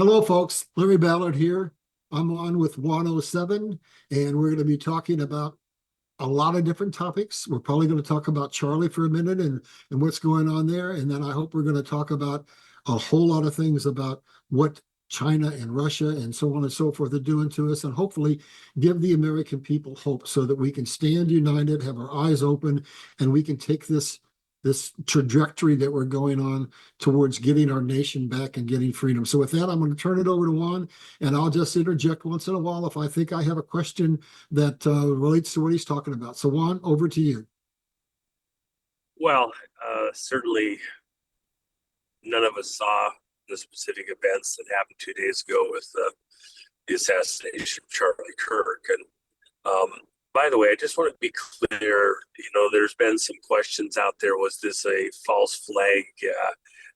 Hello, folks. Larry Ballard here. I'm on with Juan 07, and we're going to be talking about a lot of different topics. We're probably going to talk about Charlie for a minute and what's going on there. And then I hope we're going to talk about a whole lot of things about what China and Russia and so on and so forth are doing to us, and hopefully give the American people hope so that we can stand united, have our eyes open, and we can take this trajectory that we're going on towards getting our nation back and getting freedom. So with that, I'm going to turn it over to Juan, and I'll just interject once in a while if I think I have a question that relates to what he's talking about. So Juan, over to you. Well, certainly none of us saw the specific events that happened 2 days ago with the assassination of Charlie Kirk. And by the way, I just want to be clear, there's been some questions out there. Was this a false flag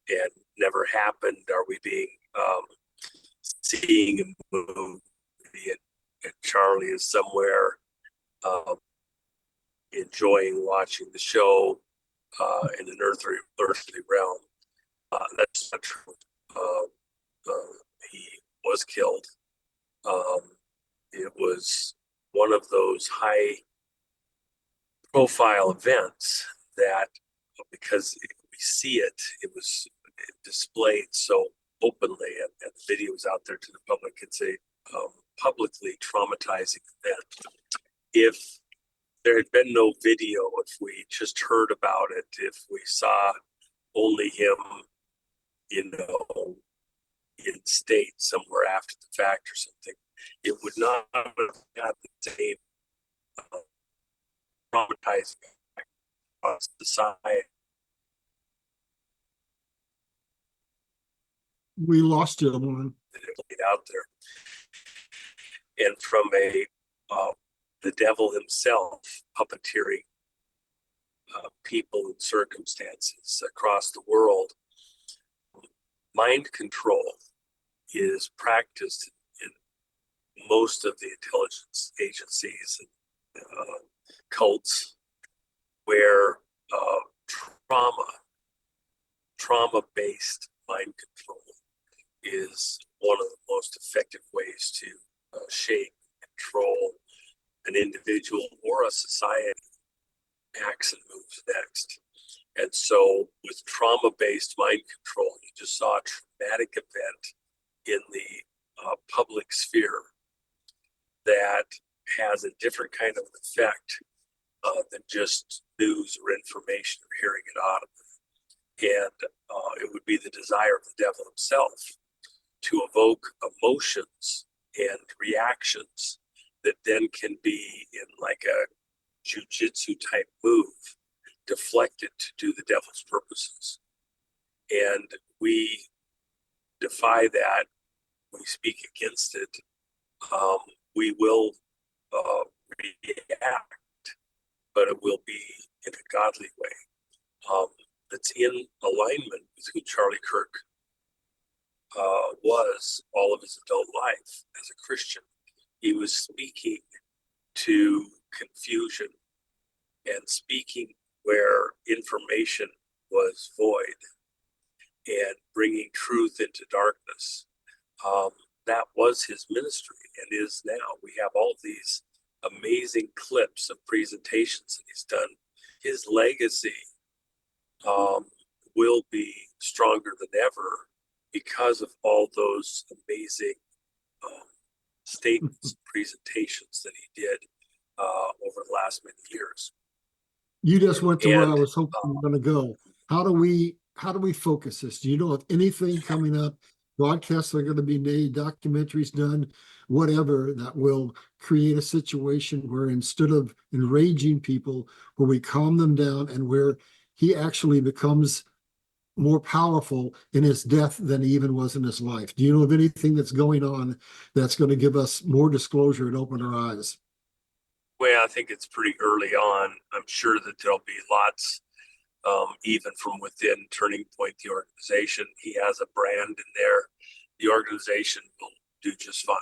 and never happened? Are we being seeing a movie and Charlie is somewhere enjoying watching the show in an earthly realm? That's not true. He was killed. It was one of those high profile events that, because we see it, it was displayed so openly, and the video was out there to the public. It's a publicly traumatizing event. If there had been no video, if we just heard about it, if we saw only him, in state somewhere after the fact or something, it would not have had the same traumatizing effect on society. We lost you, Juan. Out there, and from the devil himself puppeteering people and circumstances across the world. Mind control is practiced in most of the intelligence agencies and cults, where trauma-based mind control is one of the most effective ways to shape, control an individual or a society acts and moves next. And so with trauma-based mind control, you just saw a traumatic event in the public sphere that has a different kind of effect than just news or information or hearing it audibly. And it would be the desire of the devil himself to evoke emotions and reactions that then can be, in like a jujitsu type move, deflected to do the devil's purposes. And we defy that. We speak against it. We will react, but it will be in a godly way that's in alignment with who Charlie Kirk was all of his adult life as a Christian. He was speaking to confusion and speaking where information was void and bringing truth into darkness. That was his ministry and is now. We have all these amazing clips of presentations that he's done. His legacy will be stronger than ever because of all those amazing statements, presentations that he did over the last many years. You just went to where I was hoping you were going to go. How do we focus this? Do you know of anything coming up? Broadcasts are going to be made, documentaries done, whatever, that will create a situation where instead of enraging people, where we calm them down and where he actually becomes more powerful in his death than he even was in his life. Do you know of anything that's going on that's going to give us more disclosure and open our eyes? Well, I think it's pretty early on. I'm sure that there'll be lots, even from within Turning Point, the organization. He has a brand in there. The organization will do just fine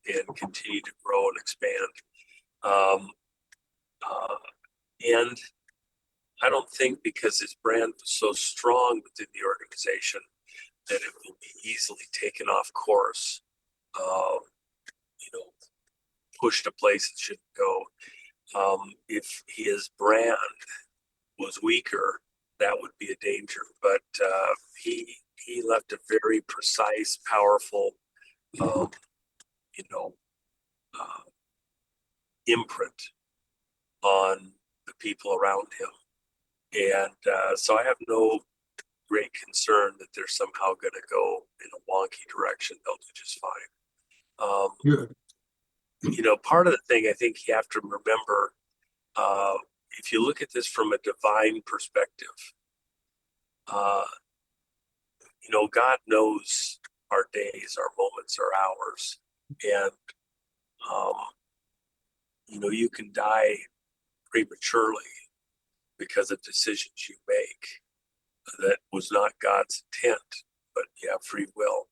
and continue to grow and expand. And I don't think because his brand was so strong within the organization that it will be easily taken off course, you know, pushed to places it shouldn't go. If his brand was weaker, that would be a danger. But he left a very precise, powerful, you know, imprint on the people around him. And so I have no great concern that they're somehow going to go in a wonky direction. They'll do just fine. Good. You know, part of the thing I think you have to remember, if you look at this from a divine perspective, you know, God knows our days, our moments, our hours, and you know, you can die prematurely because of decisions you make that was not God's intent, but you have free will.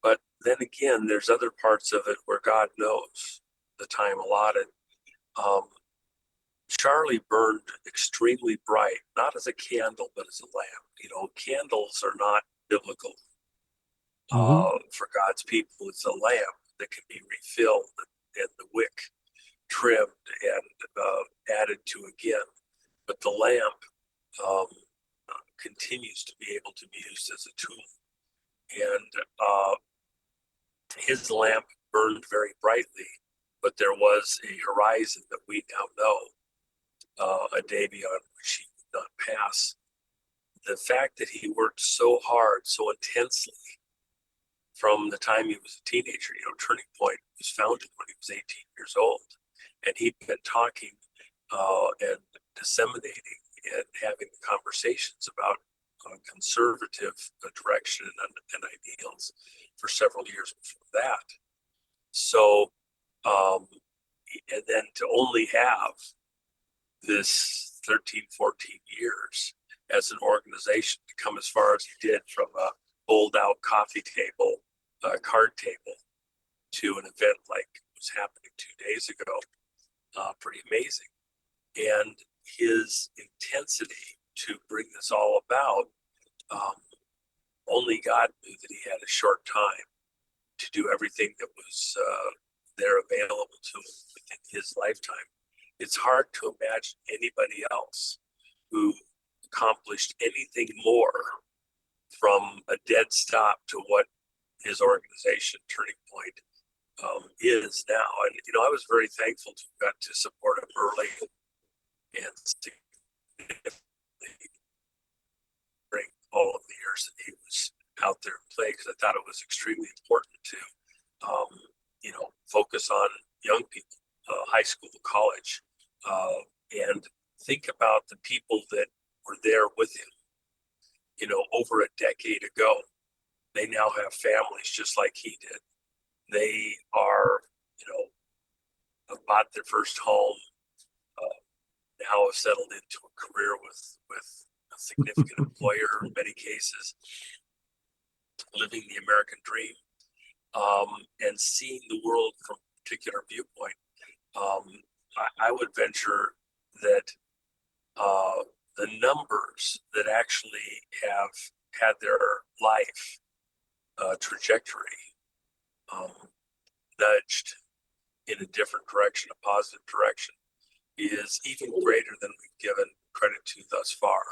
But then again, there's other parts of it where God knows the time allotted. Charlie burned extremely bright, not as a candle, but as a lamp. You know, candles are not biblical for God's people. It's a lamp that can be refilled and the wick trimmed and added to again. But the lamp continues to be able to be used as a tool. And his lamp burned very brightly, but there was a horizon that we now know, a day beyond which he would not pass. The fact that he worked so hard, so intensely from the time he was a teenager, you know, Turning Point was founded when he was 18 years old. And he'd been talking and disseminating and having conversations about conservative direction and ideals for several years before that. So, and then to only have this 13, 14 years as an organization to come as far as he did, from a fold out coffee table, card table, to an event like was happening 2 days ago, pretty amazing. And his intensity to bring this all about, only God knew that he had a short time to do everything that was there available to him within his lifetime. It's hard to imagine anybody else who accomplished anything more from a dead stop to what his organization, Turning Point, is now. And, you know, I was very thankful to have got to support him early and during all of the years that he was out there in play, because I thought it was extremely important to, you know, focus on young people, high school, college, and think about the people that were there with him, you know, over a decade ago. They now have families just like he did. They are, you know, have bought their first home, now have settled into a career with a significant employer in many cases, living the American dream, and seeing the world from a particular viewpoint. I would venture that the numbers that actually have had their life trajectory nudged in a different direction, a positive direction, is even greater than we've given credit to thus far.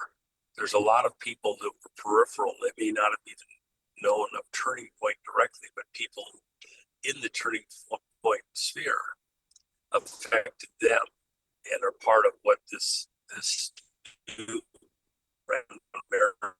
There's a lot of people that were peripheral that may not have even known of Turning Point directly, but people in the Turning Point sphere affected them and are part of what this new American.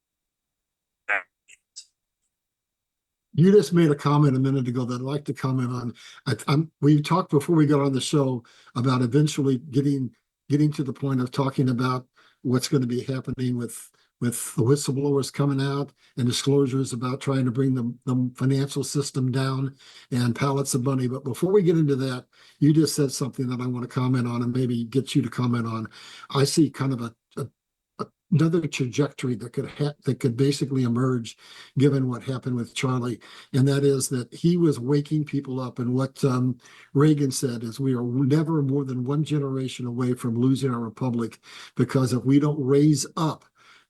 You just made a comment a minute ago that I'd like to comment on. We talked before we got on the show about eventually getting to the point of talking about what's going to be happening with the whistleblowers coming out and disclosures about trying to bring the financial system down and pallets of money. But before we get into that, you just said something that I want to comment on and maybe get you to comment on. I see kind of another trajectory that could basically emerge given what happened with Charlie, and that is that he was waking people up. And what Reagan said is, we are never more than one generation away from losing our republic, because if we don't raise up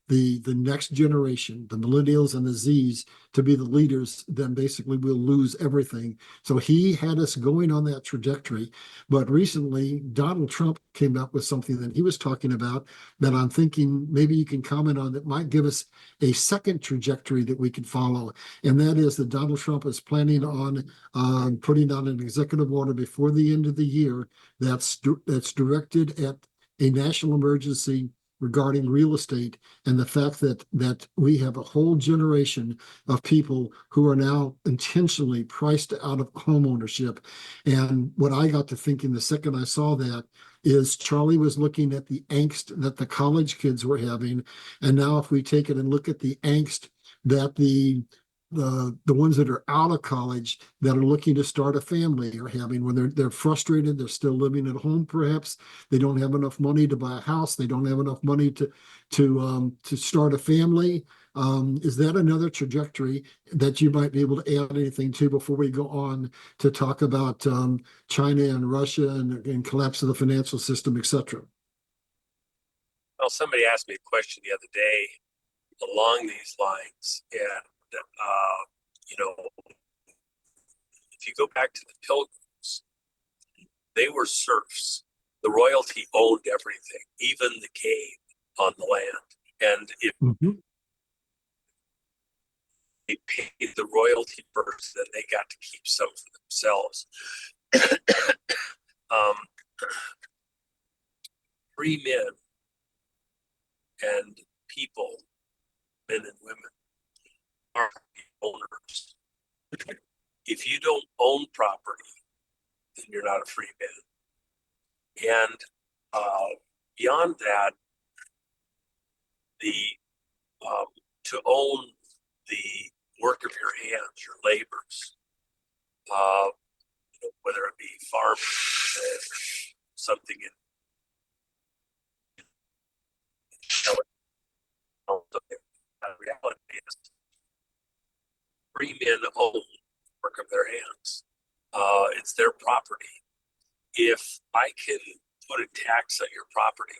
the next generation, the millennials and the Z's, to be the leaders, then basically we'll lose everything. So he had us going on that trajectory. But recently, Donald Trump came up with something that he was talking about that I'm thinking maybe you can comment on that might give us a second trajectory that we could follow. And that is that Donald Trump is planning on putting out an executive order before the end of the year that's directed at a national emergency regarding real estate, and the fact that we have a whole generation of people who are now intentionally priced out of home ownership. And what I got to thinking the second I saw that is Charlie was looking at the angst that the college kids were having, and now if we take it and look at the angst that the ones that are out of college that are looking to start a family are having, when they're frustrated, they're still living at home, perhaps they don't have enough money to buy a house, they don't have enough money to start a family. Is that another trajectory that you might be able to add anything to before we go on to talk about China and Russia and collapse of the financial system, etc.? Well, somebody asked me a question the other day along these lines, and you know, if you go back to the Pilgrims, they were serfs. The royalty owned everything, even the game on the land. And if they paid the royalty first, then they got to keep some for themselves. Free men and people, men and women, are owners. If you don't own property, then you're not a free man. And beyond that, the to own the work of your hands, your labors, whether it be farming, something in reality is free men own work of their hands. It's their property. If I can put a tax on your property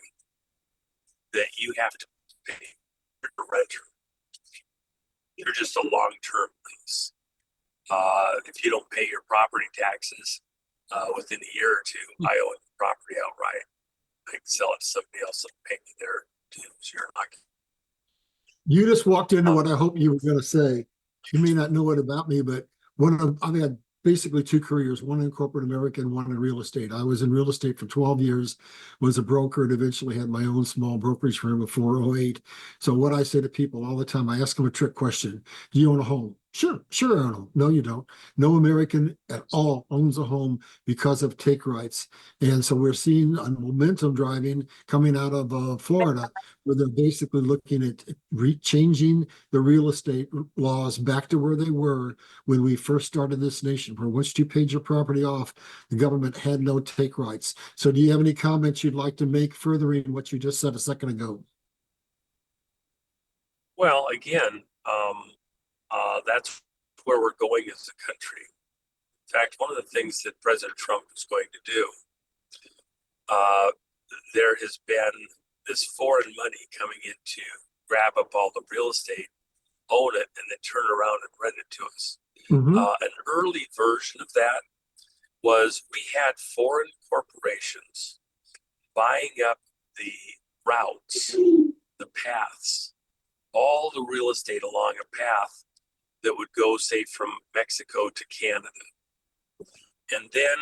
that you have to pay your renter, you're just a long-term lease. If you don't pay your property taxes within a year or two, I own the property outright. I can sell it to somebody else and pay me their dues. You're not. You just walked into what I hope you were going to say. You may not know it about me, but I've had basically two careers, one in corporate America and one in real estate. I was in real estate for 12 years, was a broker, and eventually had my own small brokerage firm before '08. So what I say to people all the time, I ask them a trick question. Do you own a home? Sure, I own a home. No, you don't. No American at all owns a home because of take rights. And so we're seeing a momentum driving coming out of Florida, where they're basically looking at changing the real estate laws back to where they were when we first started this nation, where once you paid your property off, the government had no take rights. So do you have any comments you'd like to make furthering what you just said a second ago? Well, again, that's where we're going as a country. In fact, one of the things that President Trump is going to do, there has been this foreign money coming in to grab up all the real estate, own it, and then turn around and rent it to us. An early version of that was we had foreign corporations buying up the routes, the paths, all the real estate along a path that would go, say, from Mexico to Canada. And then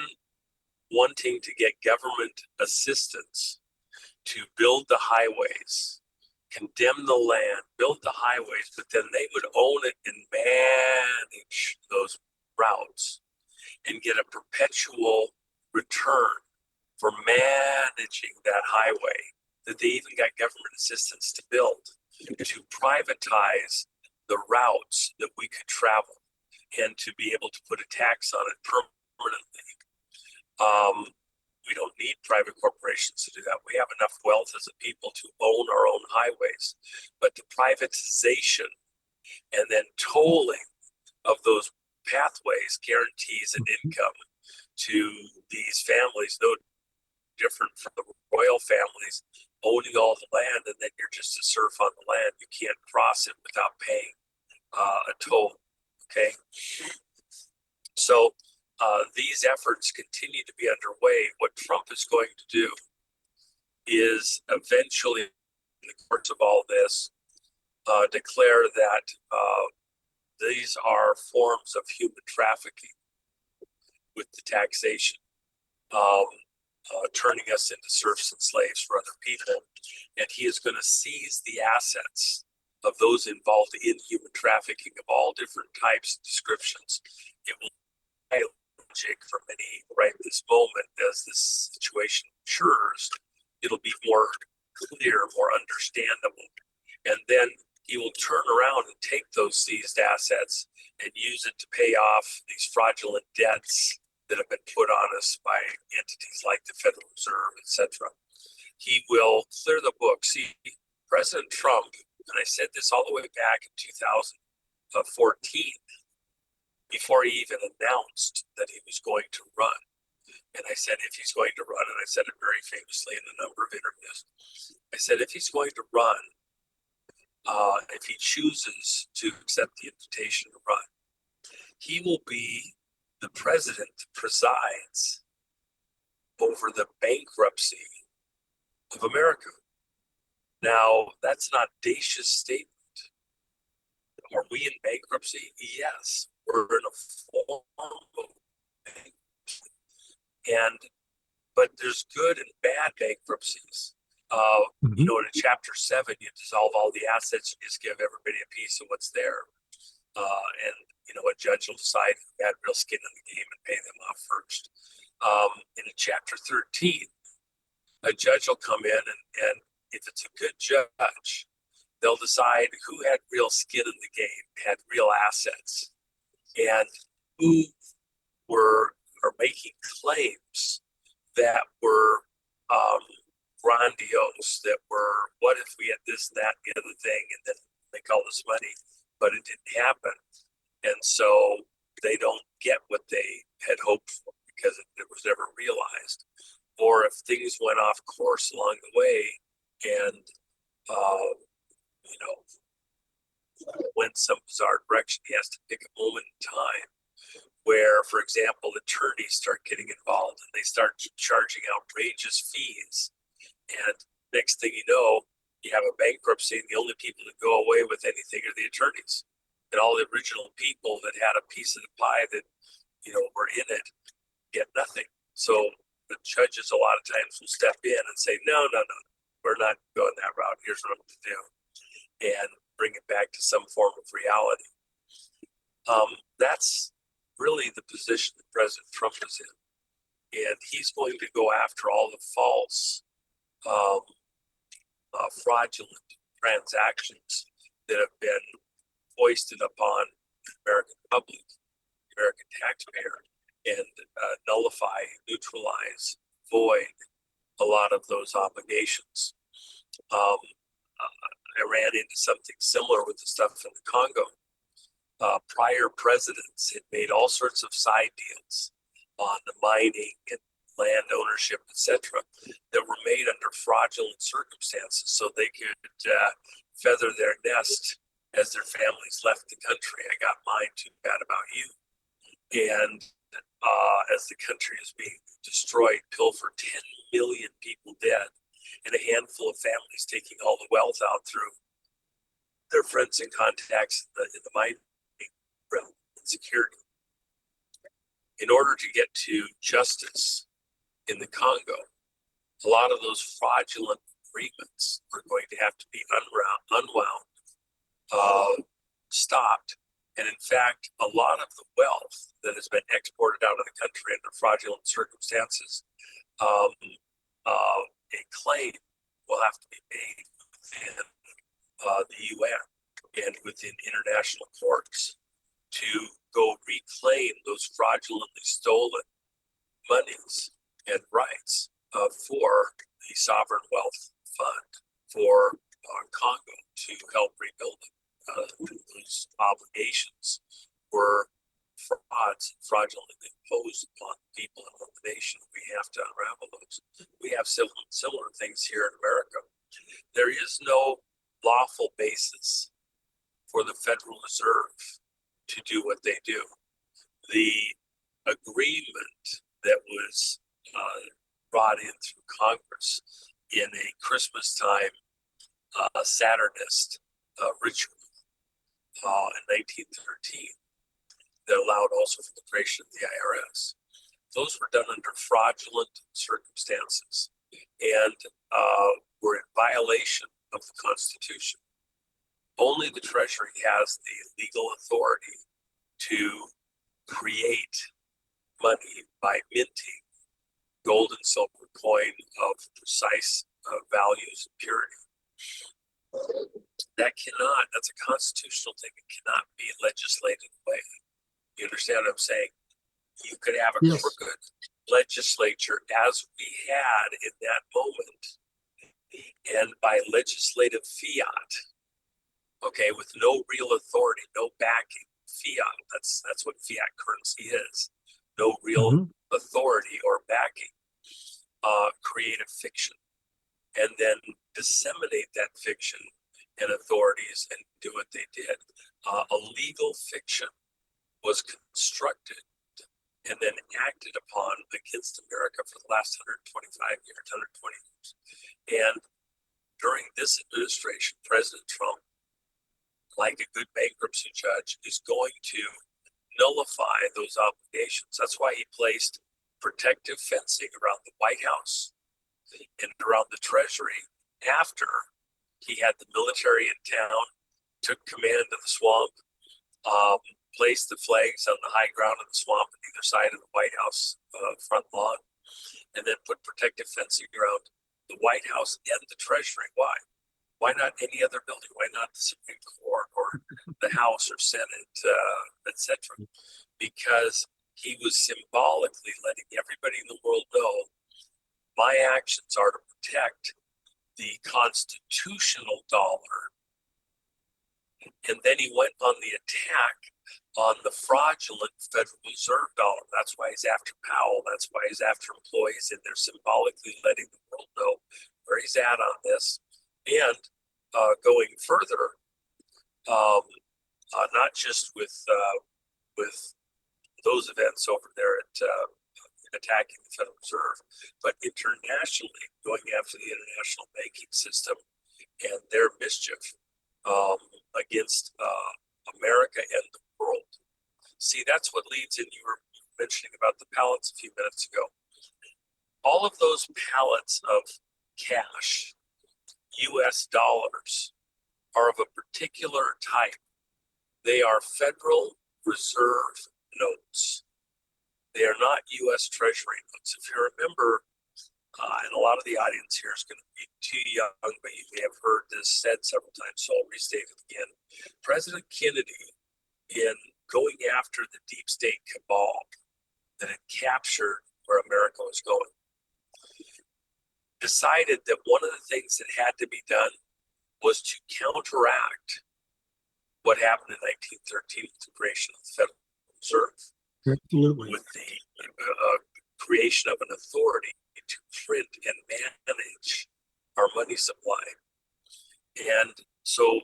wanting to get government assistance to build the highways, condemn the land, build the highways, but then they would own it and manage those routes and get a perpetual return for managing that highway that they even got government assistance to build, to privatize the routes that we could travel and to be able to put a tax on it permanently. We don't need private corporations to do that. We have enough wealth as a people to own our own highways, but the privatization and then tolling of those pathways guarantees an income to these families, no different from the royal families owning all the land, and then you're just a serf on the land. You can't cross it without paying a toll. Okay, so these efforts continue to be underway. What Trump is going to do is eventually, in the course of all this, declare that these are forms of human trafficking with the taxation, turning us into serfs and slaves for other people. And he is going to seize the assets of those involved in human trafficking of all different types and descriptions. It will be logic for many right this moment as this situation matures. It'll be more clear, more understandable. And then he will turn around and take those seized assets and use it to pay off these fraudulent debts that have been put on us by entities like the Federal Reserve, etc. He will clear the book. See, President Trump, and I said this all the way back in 2014, before he even announced that he was going to run. And I said, if he's going to run, and I said it very famously in a number of interviews, I said, if he's going to run, if he chooses to accept the invitation to run, he will be the president that presides over the bankruptcy of America. Now, that's an audacious statement. Are we in bankruptcy? Yes, we're in a form of bankruptcy. But there's good and bad bankruptcies. You know, in chapter 7, you dissolve all the assets, you just give everybody a piece of what's there. And, you know, a judge will decide who had real skin in the game and pay them off first. In chapter 13, a judge will come in and if it's a good judge, they'll decide who had real skin in the game, had real assets, and who are making claims that were grandiose, that were, what if we had this, that, the other thing, and then make all this money, but it didn't happen. And so they don't get what they had hoped for because it was never realized. Or if things went off course along the way and, you know, went some bizarre direction, he has to pick a moment in time where, for example, attorneys start getting involved and they start charging outrageous fees. And next thing you know, you have a bankruptcy, and the only people that go away with anything are the attorneys. And all the original people that had a piece of the pie that, you know, were in it get nothing. So the judges a lot of times will step in and say, no, we're not going that route. Here's what I'm going to do. And bring it back to some form of reality. That's really the position that President Trump is in. And he's going to go after all the false, fraudulent transactions that have been foisted upon the American public, the American taxpayer, and nullify, neutralize, void a lot of those obligations. I ran into something similar with the stuff in the Congo. Prior presidents had made all sorts of side deals on the mining and land ownership, etc., that were made under fraudulent circumstances so they could feather their nest as their families left the country. I got mine, too bad about you. And as the country is being destroyed, pilfered, 10 million people dead, and a handful of families taking all the wealth out through their friends and contacts in the mining realm and security. In order to get to justice in the Congo, a lot of those fraudulent agreements are going to have to be unwound, stopped. And in fact, a lot of the wealth that has been exported out of the country under fraudulent circumstances, a claim will have to be made within the UN and within international courts to go reclaim those fraudulently stolen monies and rights for the Sovereign Wealth Fund for Congo to help rebuild it. Those obligations were frauds and fraudulently imposed upon people and on the nation. We have to unravel those. We have similar things here in America. There is no lawful basis for the Federal Reserve to do what they do. The agreement that was brought in through Congress in a Christmas time Saturnist ritual in 1913 that allowed also for the creation of the IRS. Those were done under fraudulent circumstances and were in violation of the Constitution. Only the Treasury has the legal authority to create money by minting gold and silver coin of precise values and purity. That's a constitutional thing. It cannot be legislated away. You understand what I'm saying? You could have a Yes. crooked legislature as we had in that moment, and by legislative fiat, okay, with no real authority, no backing, fiat, that's what fiat currency is, no real authority or backing, create a fiction and then disseminate that fiction and authorities and do what they did. A legal fiction was constructed and then acted upon against America for the last 125 years, 120 years. And during this administration, President Trump, like a good bankruptcy judge, is going to nullify those obligations. That's why he placed protective fencing around the White House and around the Treasury after he had the military in town, took command of the swamp, placed the flags on the high ground of the swamp on either side of the White House front lawn, and then put protective fencing around the White House and the Treasury. Why? Why not any other building? Why not the Supreme Court or the House or Senate, etc.? Because he was symbolically letting everybody in the world know my actions are to protect the constitutional dollar. And then he went on the attack on the fraudulent Federal Reserve dollar. That's why he's after Powell. That's why he's after employees, and they're symbolically letting the world know where he's at on this. And going further, not just with those events over there at attacking the Federal Reserve, but internationally going after the international banking system and their mischief against America and the world. See, that's what leads in. You were mentioning about the pallets a few minutes ago. All of those pallets of cash, US dollars, are of a particular type. They are Federal Reserve notes. They are not US Treasury notes. If you remember, and a lot of the audience here is going to be too young, but you may have heard this said several times, so I'll restate it again. President Kennedy, in going after the deep state cabal that had captured where America was going, decided that one of the things that had to be done was to counteract what happened in 1913 with the creation of the Federal Reserve. Absolutely. With the creation of an authority to print and manage our money supply. And so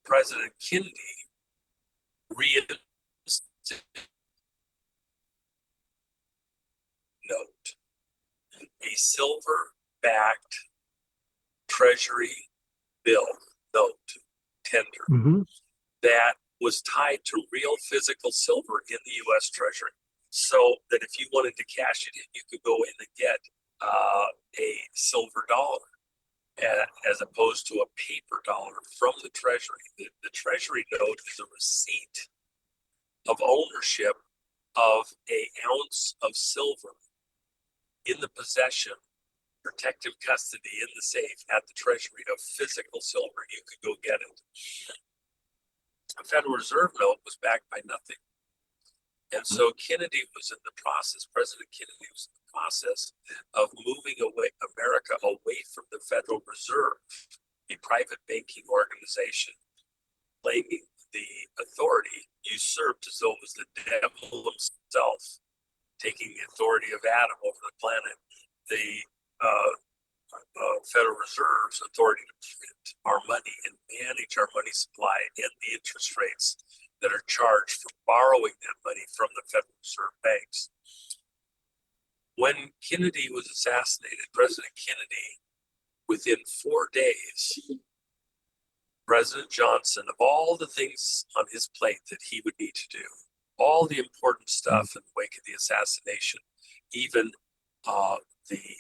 President Kennedy reinstituted note, a silver-backed Treasury bill note tender that was tied to real physical silver in the U.S. Treasury, so that if you wanted to cash it in, you could go in and get a silver dollar, as opposed to a paper dollar from the Treasury. The Treasury note is a receipt of ownership of an ounce of silver in the possession, protective custody in the safe at the Treasury of physical silver. You could go get it. A Federal Reserve note was backed by nothing. And so Kennedy was in the process, President Kennedy was in the process of moving America away from the Federal Reserve, a private banking organization, claiming the authority usurped as though it was the devil himself taking the authority of Adam over the planet. The Federal Reserve's authority to print our money and manage our money supply and the interest rates that are charged for borrowing that money from the Federal Reserve banks. When Kennedy was assassinated, President Kennedy, within 4 days, President Johnson, of all the things on his plate that he would need to do, all the important stuff in the wake of the assassination, even the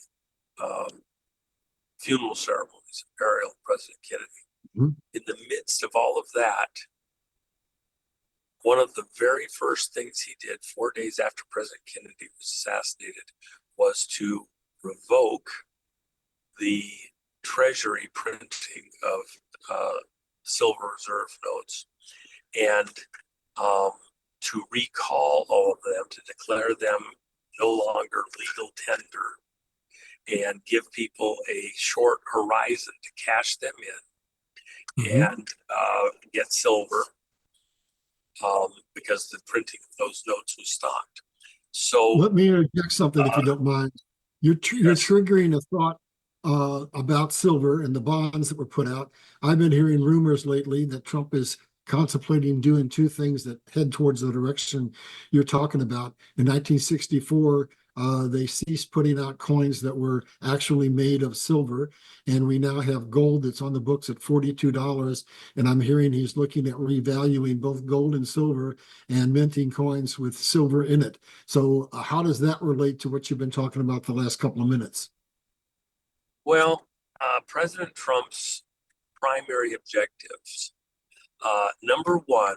funeral ceremonies and burial of President Kennedy. Mhm. In the midst of all of that, one of the very first things he did 4 days after President Kennedy was assassinated was to revoke the Treasury printing of silver reserve notes and to recall all of them, to declare them no longer legal tender and give people a short horizon to cash them in and get silver because the printing of those notes was stopped. So Let me interject something if you don't mind. You're yes. triggering a thought about silver and the bonds that were put out. I've been hearing rumors lately that Trump is contemplating doing two things that head towards the direction you're talking about. In 1964, they ceased putting out coins that were actually made of silver, and we now have gold that's on the books at $42. And I'm hearing he's looking at revaluing both gold and silver and minting coins with silver in it. So, how does that relate to what you've been talking about the last couple of minutes? Well, President Trump's primary objectives, number one,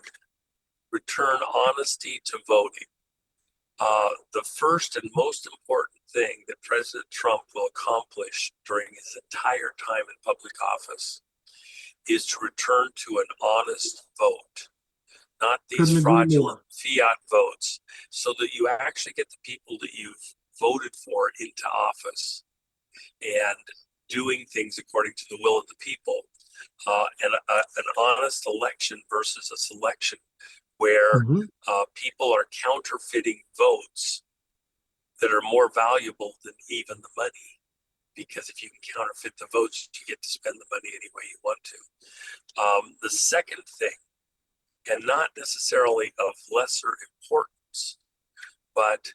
return honesty to voting. The first and most important thing that President Trump will accomplish during his entire time in public office is to return to an honest vote, not these Couldn't agree fraudulent more. fiat votes, so that you actually get the people that you've voted for into office and doing things according to the will of the people. And an honest election versus a selection where Mhm. people are counterfeiting votes that are more valuable than even the money. Because if you can counterfeit the votes, you get to spend the money any way you want to. The second thing, and not necessarily of lesser importance, but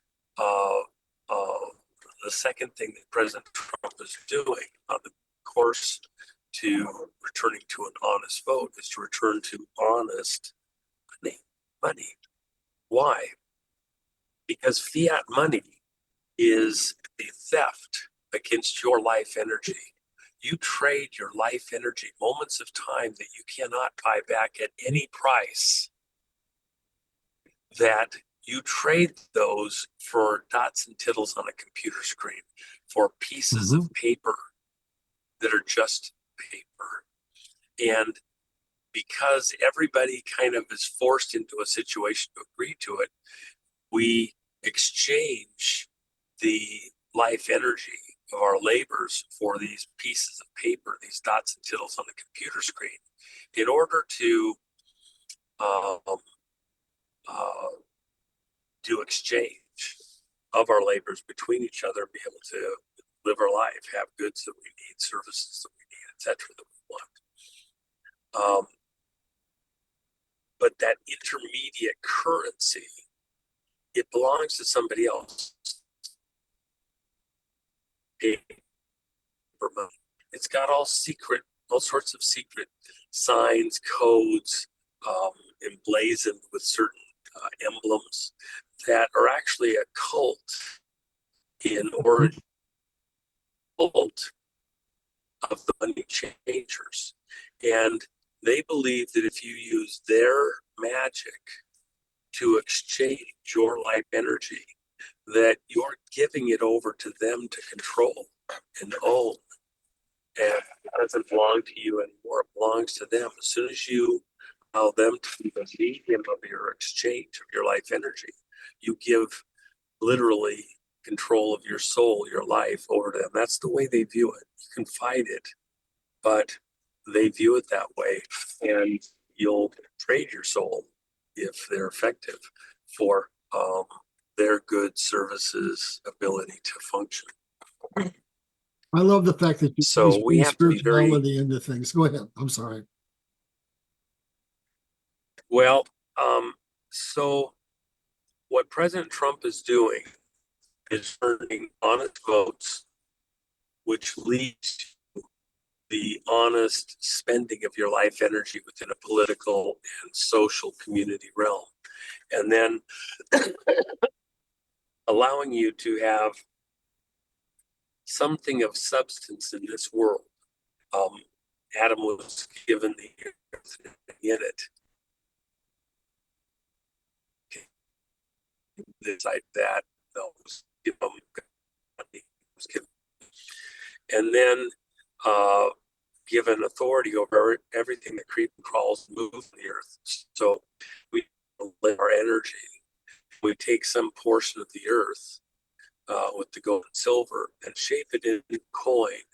the second thing that President Trump is doing on the course to returning to an honest vote is to return to honest money. Why? Because fiat money is a theft against your life energy. You trade your life energy, moments of time that you cannot buy back at any price, that you trade those for dots and tittles on a computer screen, for pieces of paper that are just paper. And because everybody kind of is forced into a situation to agree to it, we exchange the life energy of our labors for these pieces of paper, these dots and tittles on the computer screen, in order to do exchange of our labors between each other, be able to live our life, have goods that we need, services that we need, etc., that we want. But that intermediate currency, it belongs to somebody else. Paper money. It's got all sorts of secret signs, codes, emblazoned with certain emblems that are actually a cult in origin, cult of the money changers. And they believe that if you use their magic to exchange your life energy, that you're giving it over to them to control and own. And it doesn't belong to you anymore. It belongs to them. As soon as you allow them to be the medium of your exchange of your life energy, you give literally control of your soul, your life over to them. That's the way they view it. You can fight it, but they view it that way. And you'll trade your soul if they're effective for their goods, services, ability to function. I love the fact that you always So we bring have to be very spirituality into things. Go ahead. I'm sorry. well. So what President Trump is doing is earning honest votes, which leads to the honest spending of your life energy within a political and social community realm. And then allowing you to have something of substance in this world. Adam was given the earth in it. This like that, was given, and then given authority over everything that creeps and crawls and moves on the earth. So we live our energy. We take some portion of the earth with the gold and silver and shape it into coin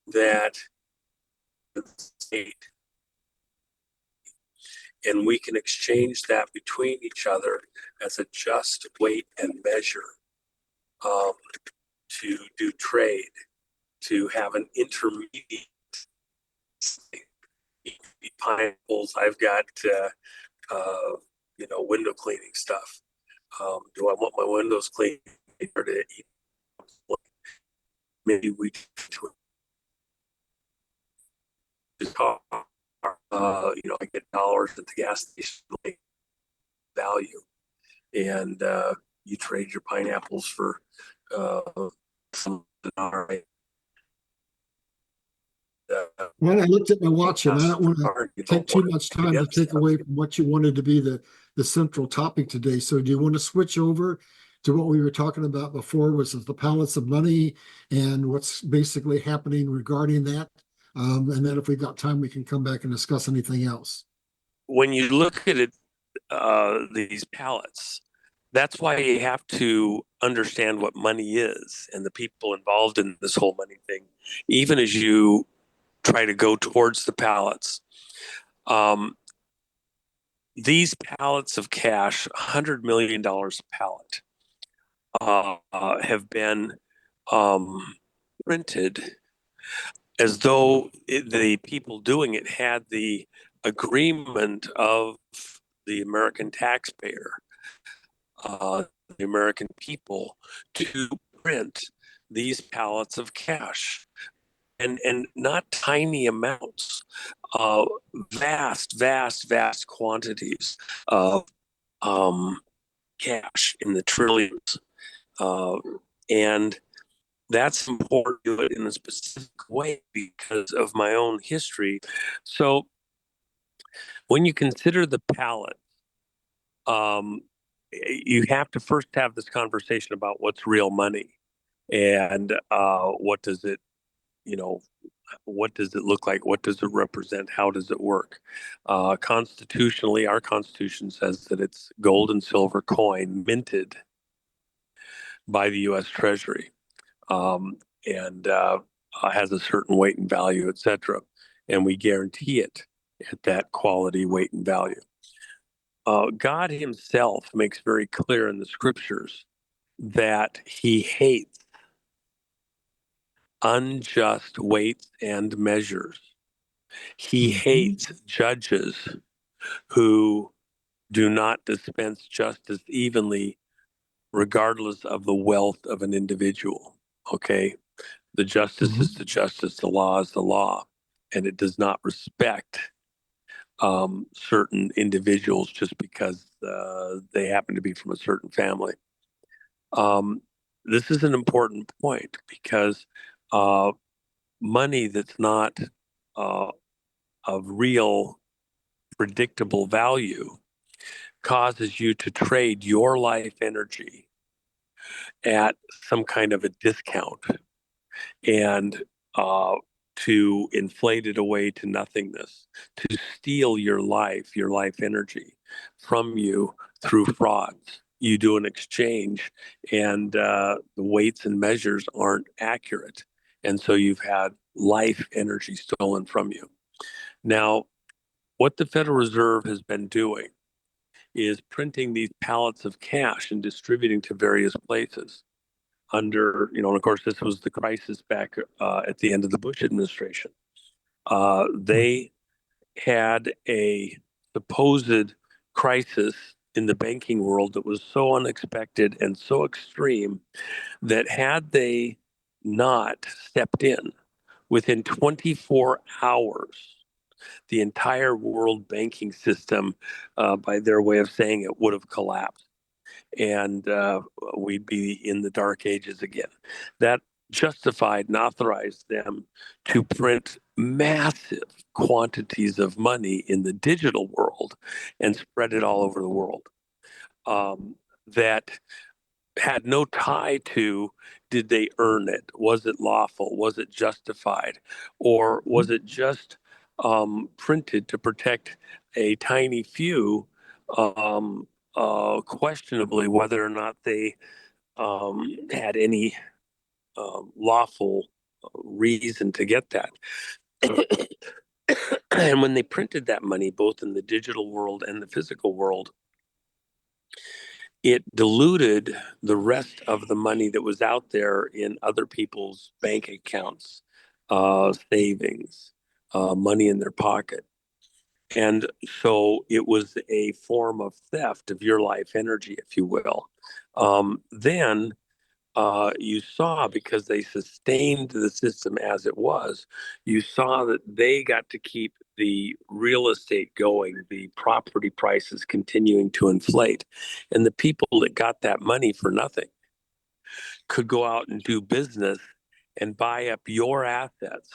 that state, and we can exchange that between each other as a just weight and measure, to do trade, to have an intermediate pineapples. I've got window cleaning stuff. Do I want my windows cleaned or to eat? Maybe we just talk. I get dollars at the gas station value, and you trade your pineapples for some dinar. When I looked at my watch, and I don't want to take too much time to take away from what you wanted to be the central topic today. So do you want to switch over to what we were talking about before, was the pallets of money and what's basically happening regarding that? And then if we've got time, we can come back and discuss anything else. When you look at it, these pallets, that's why you have to understand what money is and the people involved in this whole money thing, even as you try to go towards the pallets. These pallets of cash, $100 million a pallet, have been printed as though the people doing it had the agreement of the American taxpayer, the American people, to print these pallets of cash, and not tiny amounts, vast quantities of cash in the trillions, and that's important to do it in a specific way because of my own history. So when you consider the pallet, you have to first have this conversation about what's real money, and what does it, what does it look like? What does it represent? How does it work? Constitutionally, our Constitution says that it's gold and silver coin minted by the U.S. Treasury, and has a certain weight and value, etc. And we guarantee it at that quality, weight, and value. God himself makes very clear in the scriptures that he hates unjust weights and measures. He hates judges who do not dispense justice evenly, regardless of the wealth of an individual. Okay. The justice is the justice, the law is the law, and it does not respect certain individuals just because they happen to be from a certain family. This is an important point because money that's not of real predictable value causes you to trade your life energy at some kind of a discount, and to inflate it away to nothingness, to steal your life energy from you through frauds. You do an exchange, and the weights and measures aren't accurate. And so you've had life energy stolen from you. Now, what the Federal Reserve has been doing is printing these pallets of cash and distributing to various places under, and of course, this was the crisis back at the end of the Bush administration. They had a supposed crisis in the banking world that was so unexpected and so extreme that had they not stepped in within 24 hours, the entire world banking system, by their way of saying it, would have collapsed. And we'd be in the dark ages again. That justified and authorized them to print massive quantities of money in the digital world and spread it all over the world. That had no tie to, did they earn it? Was it lawful? Was it justified? Or was it just printed to protect a tiny few, questionably whether or not they had any lawful reason to get that? And when they printed that money, both in the digital world and the physical world, it diluted the rest of the money that was out there in other people's bank accounts, savings, money in their pocket. And so it was a form of theft of your life energy, if you will. Then you saw, because they sustained the system as it was, you saw that they got to keep the real estate going, the property prices continuing to inflate. And the people that got that money for nothing could go out and do business and buy up your assets,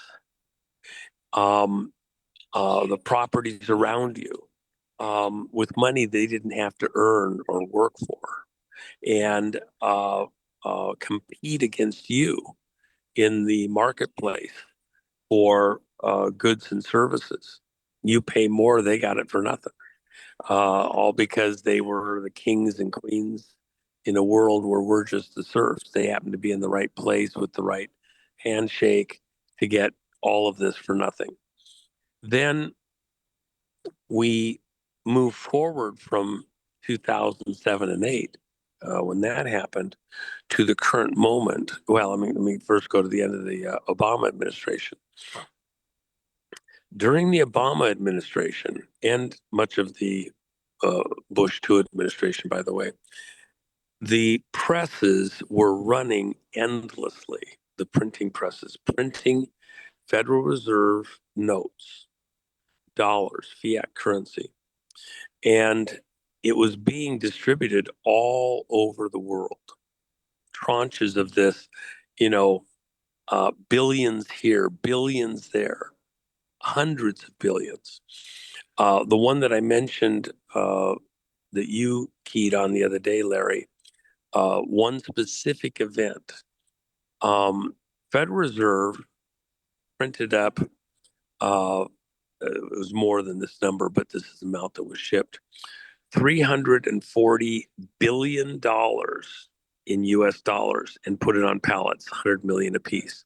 the properties around you, with money they didn't have to earn or work for, and compete against you in the marketplace for goods and services. You pay more, they got it for nothing. All because they were the kings and queens in a world where we're just the serfs. They happen to be in the right place with the right handshake to get all of this for nothing. Then we move forward from 2007 and 8, when that happened, to the current moment. Well, let me first go to the end of the Obama administration. During the Obama administration, and much of the Bush 2 administration, by the way, the presses were running endlessly, the printing presses, printing Federal Reserve notes, dollars, fiat currency. And it was being distributed all over the world. Tranches of this, billions here, billions there, hundreds of billions. The one that I mentioned, that you keyed on the other day, Larry, one specific event, Federal Reserve printed up, it was more than this number, but this is the amount that was shipped, $340 billion in US dollars, and put it on pallets, 100 million apiece.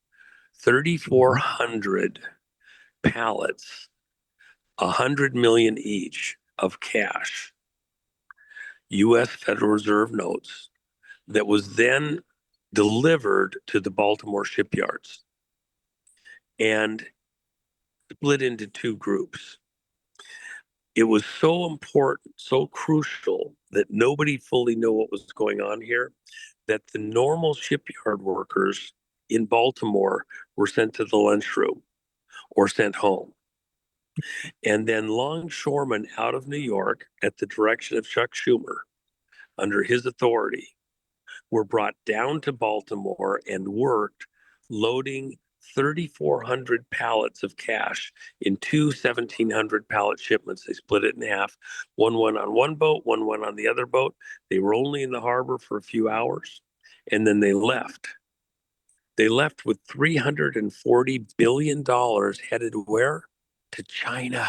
3,400 pallets, 100 million each of cash, US Federal Reserve notes, that was then delivered to the Baltimore shipyards and split into two groups. It was so important, so crucial, that nobody fully knew what was going on here, that the normal shipyard workers in Baltimore were sent to the lunchroom or sent home. And then longshoremen out of New York, at the direction of Chuck Schumer, under his authority, were brought down to Baltimore and worked loading 3,400 pallets of cash in two 1,700 pallet shipments. They split it in half. One went on one boat, one went on the other boat. They were only in the harbor for a few hours, and then they left. They left with $340 billion headed where? To China.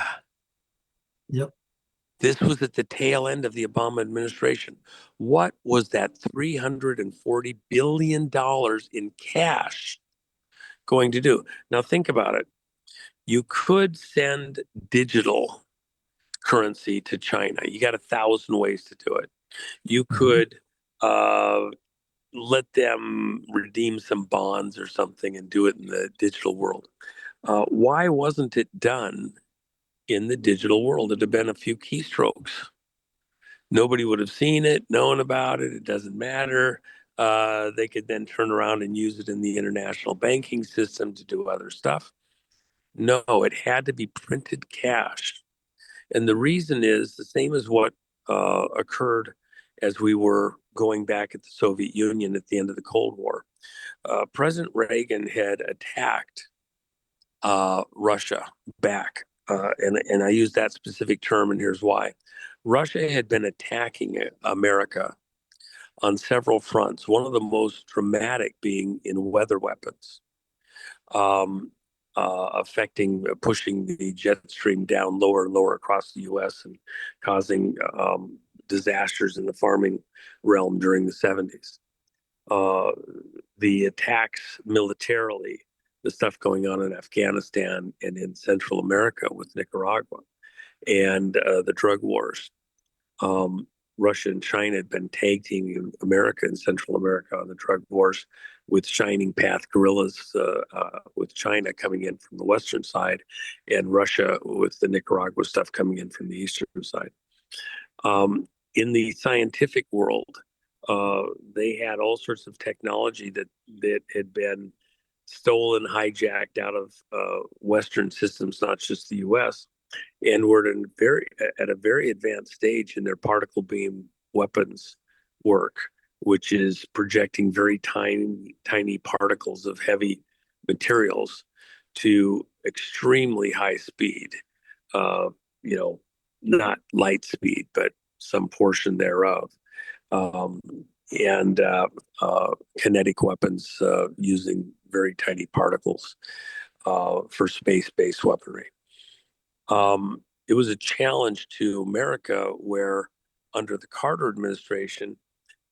Yep. This was at the tail end of the Obama administration. What was that $340 billion in cash going to do? Now think about it. You could send digital currency to China. You got 1,000 ways to do it. You Mhm. could let them redeem some bonds or something and do it in the digital world. Why wasn't it done in the digital world? It'd have been a few keystrokes. Nobody would have seen it, known about it. It doesn't matter. They could then turn around and use it in the international banking system to do other stuff. No, it had to be printed cash. And the reason is the same as what occurred as we were going back at the Soviet Union at the end of the Cold War. President Reagan had attacked Russia back. And I use that specific term, and here's why. Russia had been attacking America on several fronts, one of the most dramatic being in weather weapons, um, pushing the jet stream down lower and lower across the U.S. and causing disasters in the farming realm during the 70s. Uh, the attacks militarily, the stuff going on in Afghanistan and in Central America with Nicaragua, and the drug wars. Um, Russia and China had been tag teaming America and Central America on the drug wars, with Shining Path guerrillas with China coming in from the western side, and Russia with the Nicaragua stuff coming in from the eastern side. In the scientific world, they had all sorts of technology that had been stolen, hijacked out of Western systems, not just the U.S., and were at a very advanced stage in their particle beam weapons work, which is projecting very tiny particles of heavy materials to extremely high speed. Uh, you know, not light speed, but some portion thereof. Um, and kinetic weapons using very tiny particles for space-based weaponry. It was a challenge to America where, under the Carter administration,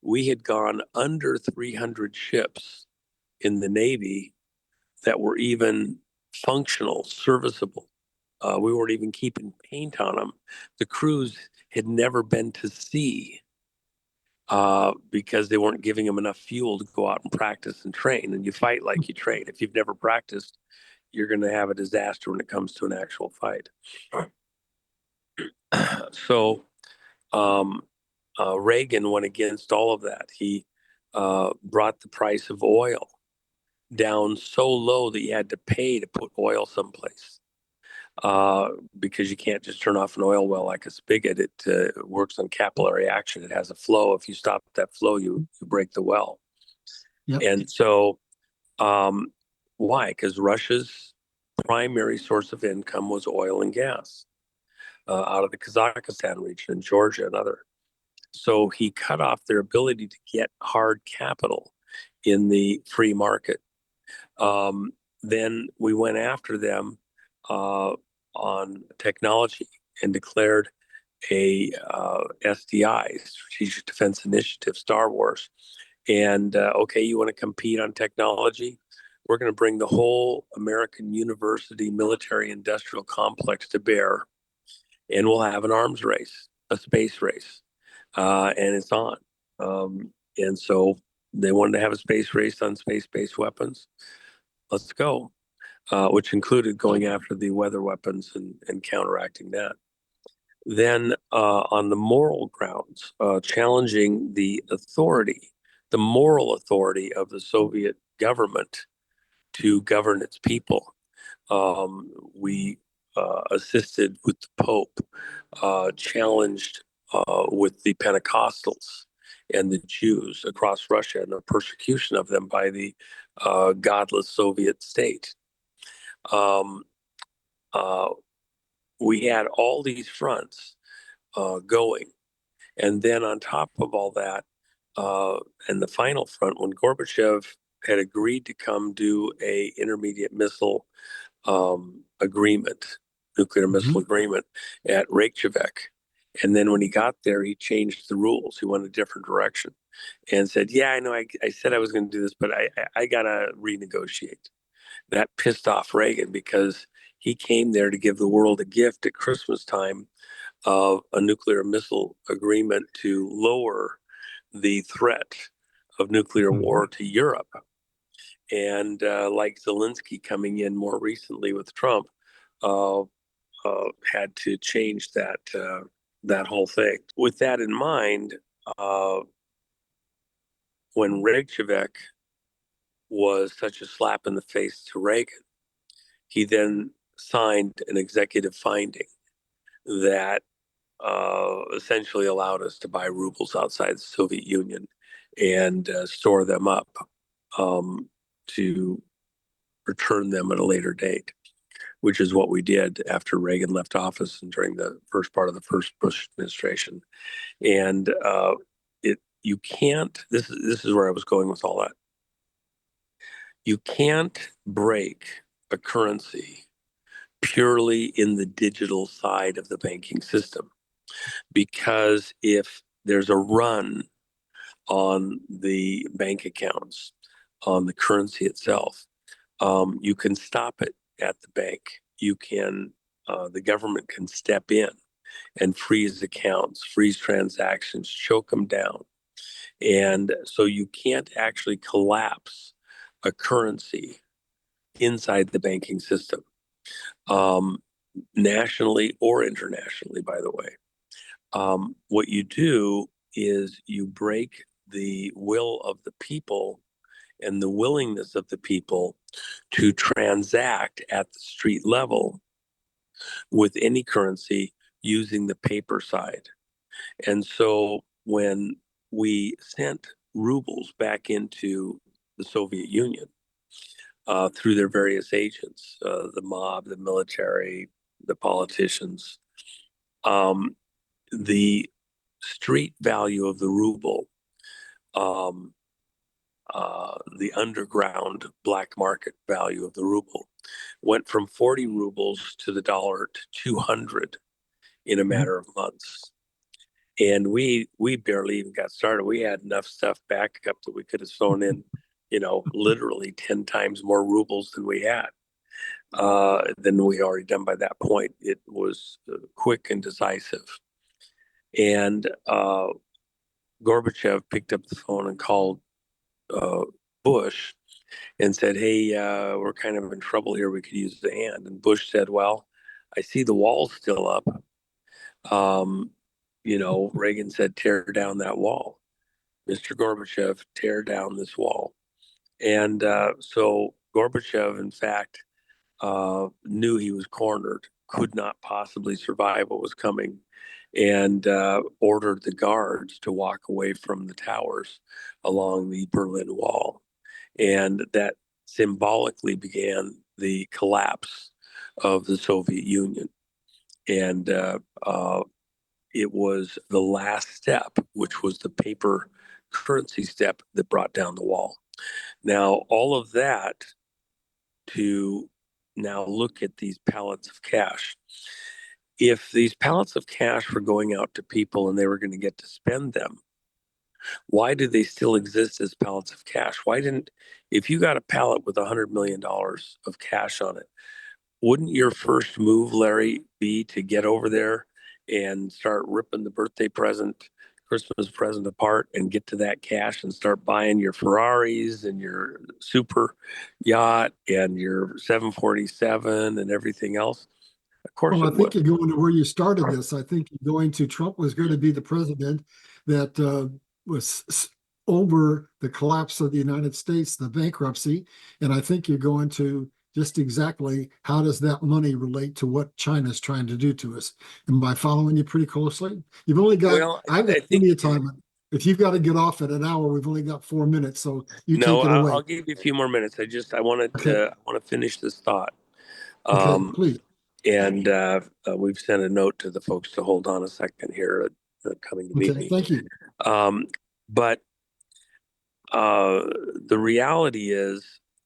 we had gone under 300 ships in the Navy that were even functional, serviceable. We weren't even keeping paint on them. The crews had never been to sea because they weren't giving them enough fuel to go out and practice and train. And you fight like you train. If you've never practiced, you're going to have a disaster when it comes to an actual fight. So um, Reagan went against all of that. He brought the price of oil down so low that you had to pay to put oil someplace because you can't just turn off an oil well like a spigot. It works on capillary action. It has a flow. If you stop that flow, you break the well. Yep. And so why? Because Russia's primary source of income was oil and gas out of the Kazakhstan region and Georgia and other. So he cut off their ability to get hard capital in the free market. Then we went after them on technology and declared a SDI, Strategic Defense Initiative, Star Wars. And okay, you want to compete on technology? We're going to bring the whole American university military industrial complex to bear, and we'll have an arms race, a space race, and it's on. And so they wanted to have a space race on space-based weapons. Let's go, which included going after the weather weapons and counteracting that. Then on the moral grounds, challenging the authority, the moral authority of the Soviet government to govern its people. We assisted with the Pope, challenged with the Pentecostals and the Jews across Russia and the persecution of them by the godless Soviet state. Um, uh, we had all these fronts going. And then on top of all that, and the final front, when Gorbachev had agreed to come do a intermediate missile agreement, nuclear missile agreement at Reykjavik. And then when he got there, he changed the rules. He went a different direction and said, yeah, I know I said I was going to do this, but I got to renegotiate. That pissed off Reagan because he came there to give the world a gift at Christmas time of a nuclear missile agreement to lower the threat of nuclear war to Europe. And like Zelensky coming in more recently with Trump, uh, had to change that whole thing. With that in mind, uh, when Reykjavik was such a slap in the face to Reagan, he then signed an executive finding that essentially allowed us to buy rubles outside the Soviet Union and store them up to return them at a later date, which is what we did after Reagan left office and during the first part of the first Bush administration. And you can't. This is where I was going with all that. You can't break a currency purely in the digital side of the banking system, because if there's a run on the bank accounts, on the currency itself, you can stop it at the bank. The government can step in and freeze accounts, freeze transactions, choke them down. And so you can't actually collapse a currency inside the banking system, um, nationally or internationally, by the way. What you do is you break the will of the people and the willingness of the people to transact at the street level with any currency using the paper side. And so when we sent rubles back into the Soviet Union through their various agents, the mob, the military, the politicians, um, the street value of the ruble, um, the underground black market value of the ruble, went from 40 rubles to the dollar to 200 in a matter of months. And we barely even got started. We had enough stuff back up that we could have thrown in, literally 10 times more rubles than we had, than we already done by that point. It was quick and decisive. And Gorbachev picked up the phone and called Bush and said, "Hey, we're kind of in trouble here. We could use the hand." And Bush said, "Well, I see the wall's still up." Um, Reagan said, "Tear down that wall. Mr. Gorbachev, tear down this wall." And so Gorbachev, in fact, knew he was cornered, could not possibly survive what was coming, and ordered the guards to walk away from the towers along the Berlin Wall. And that symbolically began the collapse of the Soviet Union. And it was the last step, which was the paper currency step, that brought down the wall. Now, all of that to now look at these pallets of cash. If these pallets of cash were going out to people and they were going to get to spend them, why do they still exist as pallets of cash? If you got a pallet with $100 million of cash on it, wouldn't your first move, Larry, be to get over there and start ripping the birthday present, Christmas present apart and get to that cash and start buying your Ferraris and your super yacht and your 747 and everything else? Of course Well, I it think would. you're going to where you started this. I think you're going to Trump was going to be the president that was over the collapse of the United States, the bankruptcy. And I think you're going to just exactly how does that money relate to what China's trying to do to us? Am I following you pretty closely? You've only got, Well, I've got I think plenty of time. If you've got to get off at an hour, we've only got 4 minutes. So you no, take it away. I'll give you a few more minutes. Okay. I want to finish this thought. Okay. Um, Please. and we've sent a note to the folks to hold on a second here, coming to meet Okay. me. Thank you. Um, but the reality is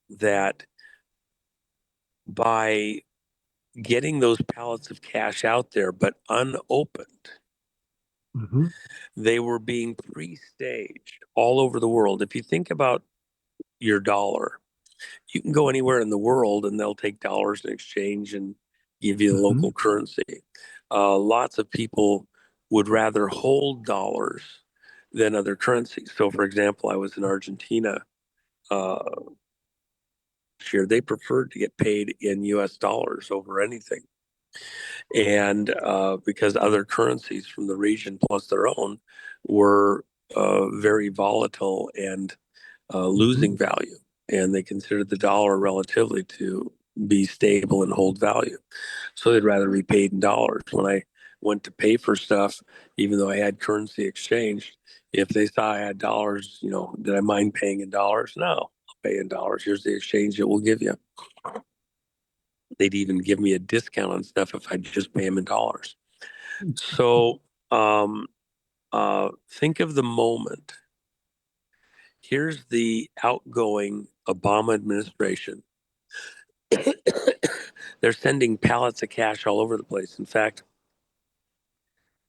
that by getting those pallets of cash out there, but unopened, Mhm. they were being pre-staged all over the world. If you think about your dollar, you can go anywhere in the world and they'll take dollars in exchange, and give you the Mhm. local currency. Lots of people would rather hold dollars than other currencies. So, for example, I was in Argentina uh, this year. They preferred to get paid in US dollars over anything. And because other currencies from the region plus their own were very volatile and Mhm. losing value. And they considered the dollar relatively to be stable and hold value. So they'd rather be paid in dollars. When I went to pay for stuff, even though I had currency exchanged, if they saw I had dollars, did I mind paying in dollars? No, I'll pay in dollars. Here's the exchange that we'll give you. They'd even give me a discount on stuff if I just pay them in dollars. So um, think of the moment. Here's the outgoing Obama administration. They're sending pallets of cash all over the place. In fact,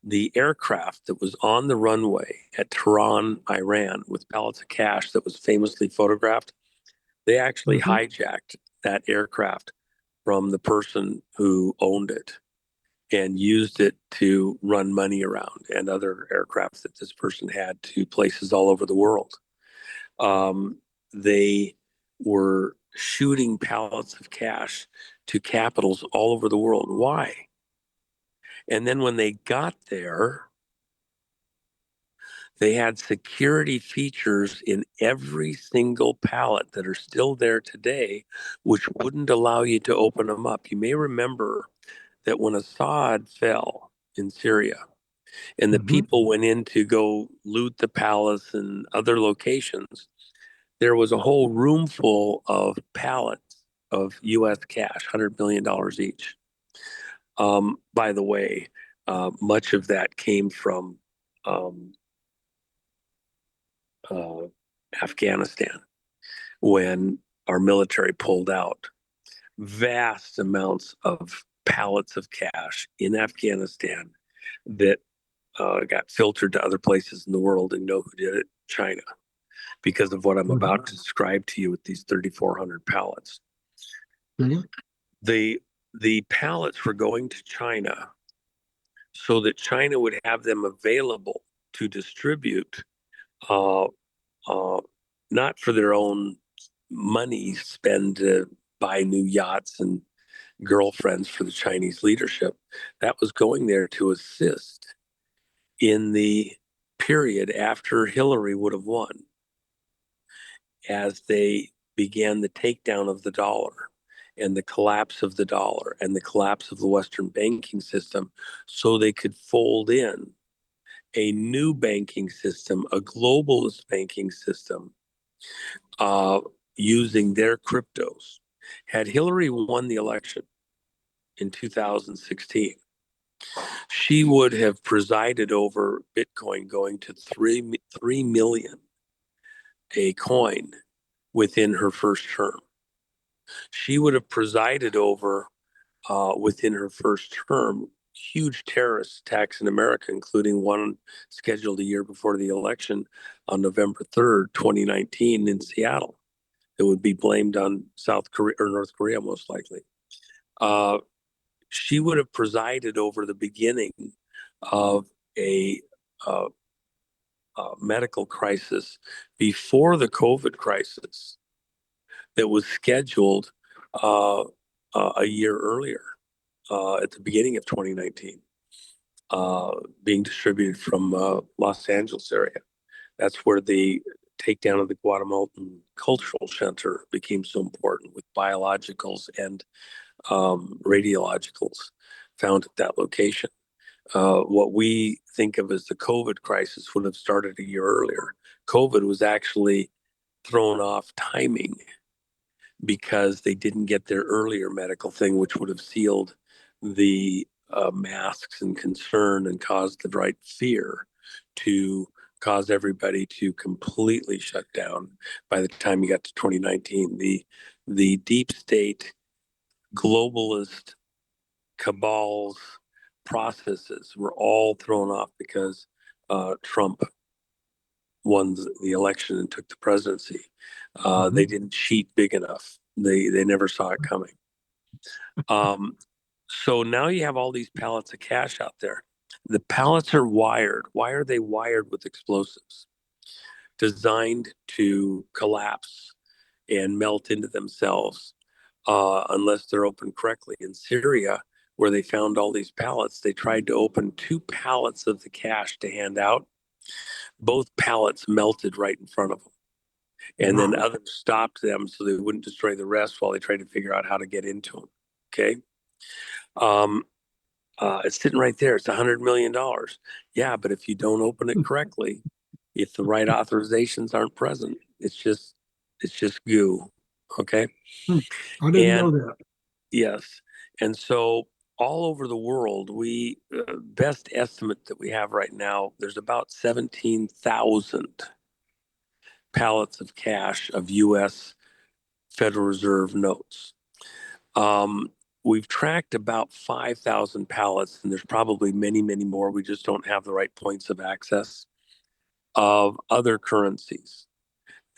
the aircraft that was on the runway at Tehran, Iran, with pallets of cash that was famously photographed, they actually Mhm. hijacked that aircraft from the person who owned it and used it to run money around and other aircraft that this person had to places all over the world. Um, they were shooting pallets of cash to capitals all over the world. Why? And then when they got there, they had security features in every single pallet that are still there today, which wouldn't allow you to open them up. You may remember that when Assad fell in Syria and the Mhm. people went in to go loot the palace and other locations, there was a whole room full of pallets of US cash, $100 million each. By the way, much of that came from um, uh, Afghanistan when our military pulled out. Vast amounts of pallets of cash in Afghanistan that got filtered to other places in the world. And you know who did it? China, because of what I'm Mhm. about to describe to you with these 3,400 pallets. Okay. The the pallets were going to China so that China would have them available to distribute, uh, uh, not for their own money spend to buy new yachts and girlfriends for the Chinese leadership. That was going there to assist in the period after Hillary would have won, as they began the takedown of the dollar and the collapse of the dollar and the collapse of the Western banking system, so they could fold in a new banking system, a globalist banking system, uh, using their cryptos. Had Hillary won the election in 2016, she would have presided over Bitcoin going to 3 million a coin within her first term. She would have presided over, within her first term, huge terrorist attacks in America, including one scheduled a year before the election on November 3rd, 2019, in Seattle. It would be blamed on South Korea or North Korea, most likely. Uh, she would have presided over the beginning of a uh, medical crisis before the COVID crisis that was scheduled uh, a year earlier, at the beginning of 2019, uh, being distributed from Los Angeles area. That's where the takedown of the Guatemalan Cultural Center became so important, with biologicals and radiologicals found at that location. What we think of as the COVID crisis would have started a year earlier. COVID was actually thrown off timing because they didn't get their earlier medical thing, which would have sealed the masks and concern and caused the right fear to cause everybody to completely shut down by the time you got to 2019. The deep state globalist cabals processes were all thrown off because Trump won the election and took the presidency. They Mhm. didn't cheat big enough. They never saw it coming. Um, So now you have all these pallets of cash out there. The pallets are wired. Why are they wired with explosives? Designed to collapse and melt into themselves unless they're opened correctly. In Syria, where they found all these pallets, they tried to open 2 pallets of the cash to hand out. Both pallets melted right in front of them. And then Wow. others stopped them so they wouldn't destroy the rest while they tried to figure out how to get into them. Okay. Um, it's sitting right there. It's $100 million. Yeah, but if you don't open it correctly, if the right authorizations aren't present, it's just goo. Okay. Hmm. I didn't know And that. yes, and so all over the world, we best estimate that we have right now, there's about 17,000 pallets of cash of U.S. Federal Reserve notes. Um, we've tracked about 5,000 pallets, and there's probably many, many more. We just don't have the right points of access of other currencies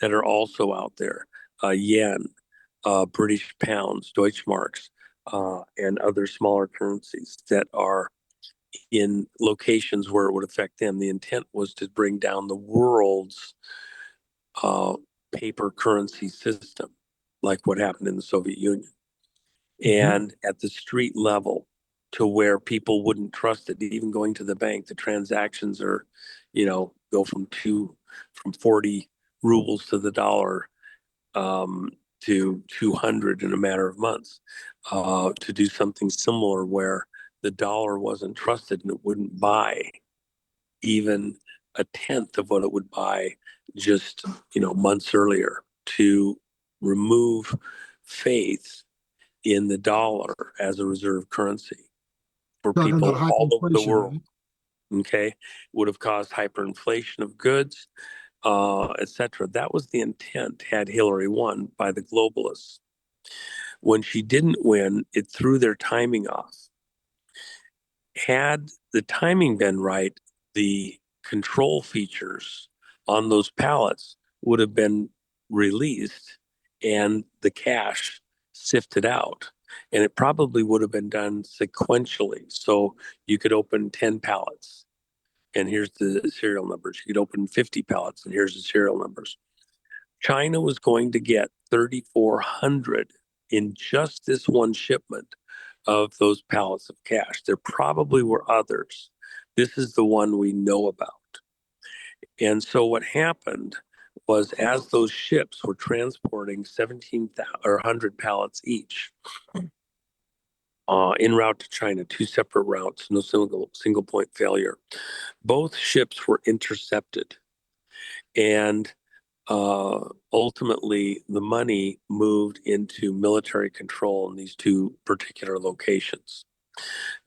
that are also out there. Yen, British pounds, Deutschmarks, and other smaller currencies that are in locations where it would affect them. The intent was to bring down the world's uh, paper currency system, like what happened in the Soviet Union, Mhm. and at the street level to where people wouldn't trust it. Even going to the bank, the transactions are, go from 40 rubles to the dollar um, to 200 in a matter of months, to do something similar where the dollar wasn't trusted and it wouldn't buy even a tenth of what it would buy just, months earlier, to remove faith in the dollar as a reserve currency for Talking about people all over the hyperinflation, world. right? Okay. Would have caused hyperinflation of goods, etc. That was the intent had Hillary won by the globalists. When she didn't win, it threw their timing off. Had the timing been right, the control features on those pallets would have been released and the cash sifted out. And it probably would have been done sequentially. So you could open 10 pallets and here's the serial numbers. You could open 50 pallets and here's the serial numbers. China was going to get 3,400 in just this one shipment of those pallets of cash. There probably were others. This is the one we know about. And so what happened was as those ships were transporting 17,000 or 100 pallets each en route to China, 2 separate routes, no single point failure. Both ships were intercepted, and ultimately the money moved into military control in these 2 particular locations.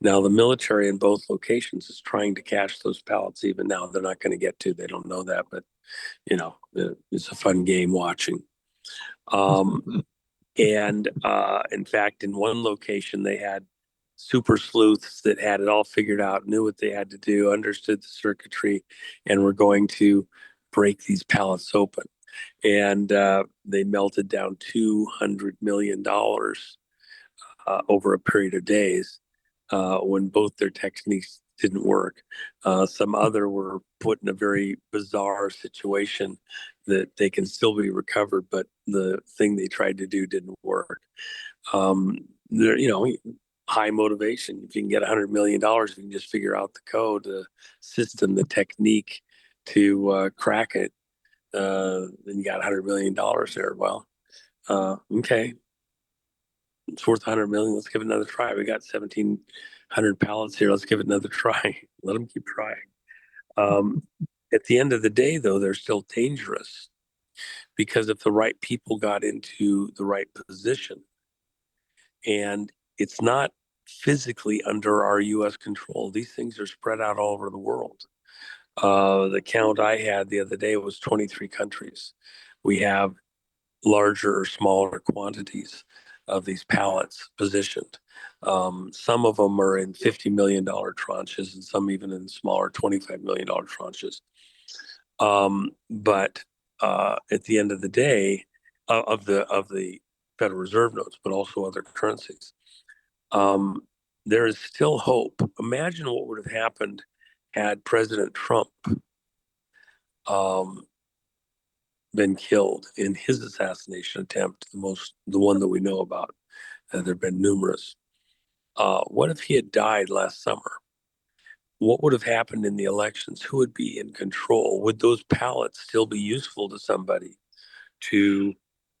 Now, the military in both locations is trying to cash those pallets even now. They're not going to get to, they don't know that, but it's a fun game watching. Um, and in fact, in one location, they had super sleuths that had it all figured out, knew what they had to do, understood the circuitry, and were going to break these pallets open. And they melted down $200 million over a period of days when both their techniques didn't work. Some other were put in a very bizarre situation that they can still be recovered, but the thing they tried to do didn't work. There, high motivation. If you can get $100 million, you can just figure out the code, the system, the technique to crack it. Then you got $100 million there. Well, okay, it's worth 100 million. Let's give it another try. We got 1,700 pallets here. Let's give it another try. Let them keep trying. Um, at the end of the day, though, they're still dangerous because if the right people got into the right position, and it's not physically under our U.S. control, these things are spread out all over the world. The count I had the other day was 23 countries. We have larger or smaller quantities of these pallets positioned. Some of them are in $50 million tranches, and some even in smaller $25 million tranches. But at the end of the day, of the Federal Reserve notes, but also other currencies, um, there is still hope. Imagine what would have happened had President Trump um, been killed in his assassination attempt, the one that we know about. There have been numerous. What if he had died last summer? What would have happened in the elections? Who would be in control? Would those pallets still be useful to somebody to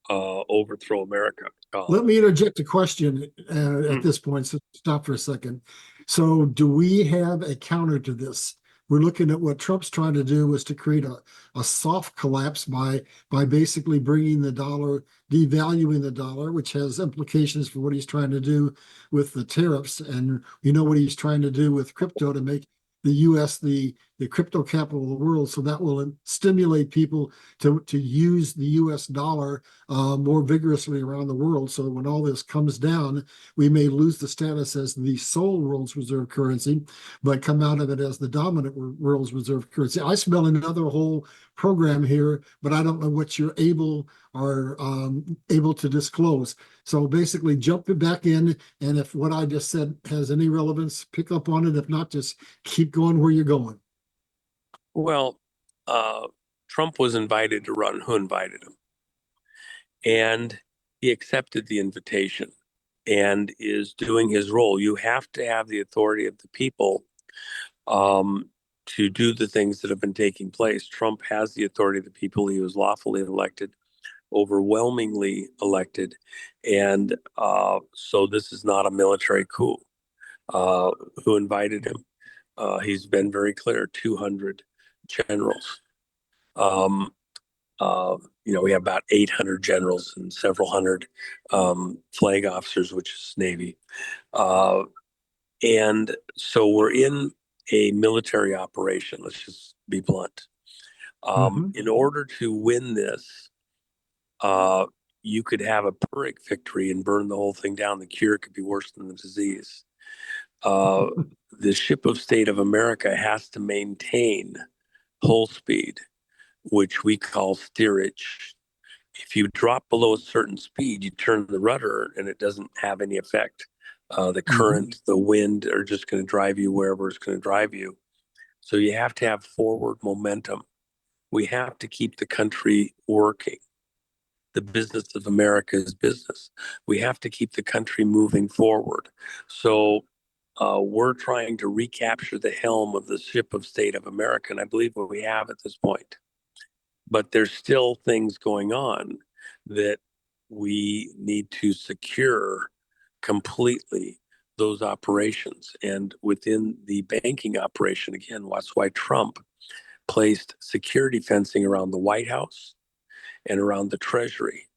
overthrow America? Let me interject a question at this point. So stop for a second. So, do we have a counter to this? We're looking at what Trump's trying to do is to create a soft collapse by basically bringing the dollar, devaluing the dollar, which has implications for what he's trying to do with the tariffs. And you know what he's trying to do with crypto to make the U.S. the crypto capital of the world. So that will stimulate people to use the U.S. dollar more vigorously around the world. So when all this comes down, we may lose the status as the sole world's reserve currency, but come out of it as the dominant world's reserve currency. I smell another whole program here, but I don't know what you're able to disclose. So basically, jump back in, and if what I just said has any relevance, pick up on it. If not, just keep going where you're going. Well, Trump was invited to run. Who invited him? And he accepted the invitation and is doing his role. You have to have the authority of the people to do the things that have been taking place. Trump has the authority of the people. He was lawfully elected, overwhelmingly elected. And so this is not a military coup. Who invited him? He's been very clear, 200 generals. Um, we have about 800 generals and several hundred flag officers, which is Navy. And so we're in a military operation. Let's just be blunt. In order to win this, you could have a Pyrrhic victory and burn the whole thing down. The cure could be worse than the disease. The ship of state of America has to maintain hull speed, which we call steerage. If you drop below a certain speed, you turn the rudder and it doesn't have any effect. The current, the wind are just going to drive you wherever it's going to drive you. So you have to have forward momentum. We have to keep the country working. The business of America is business. We have to keep the country moving forward. So we're trying to recapture the helm of the ship of state of America, and I believe what we have at this point. But there's still things going on that we need to secure completely those operations. And within the banking operation, again, that's why Trump placed security fencing around the White House and around the Treasury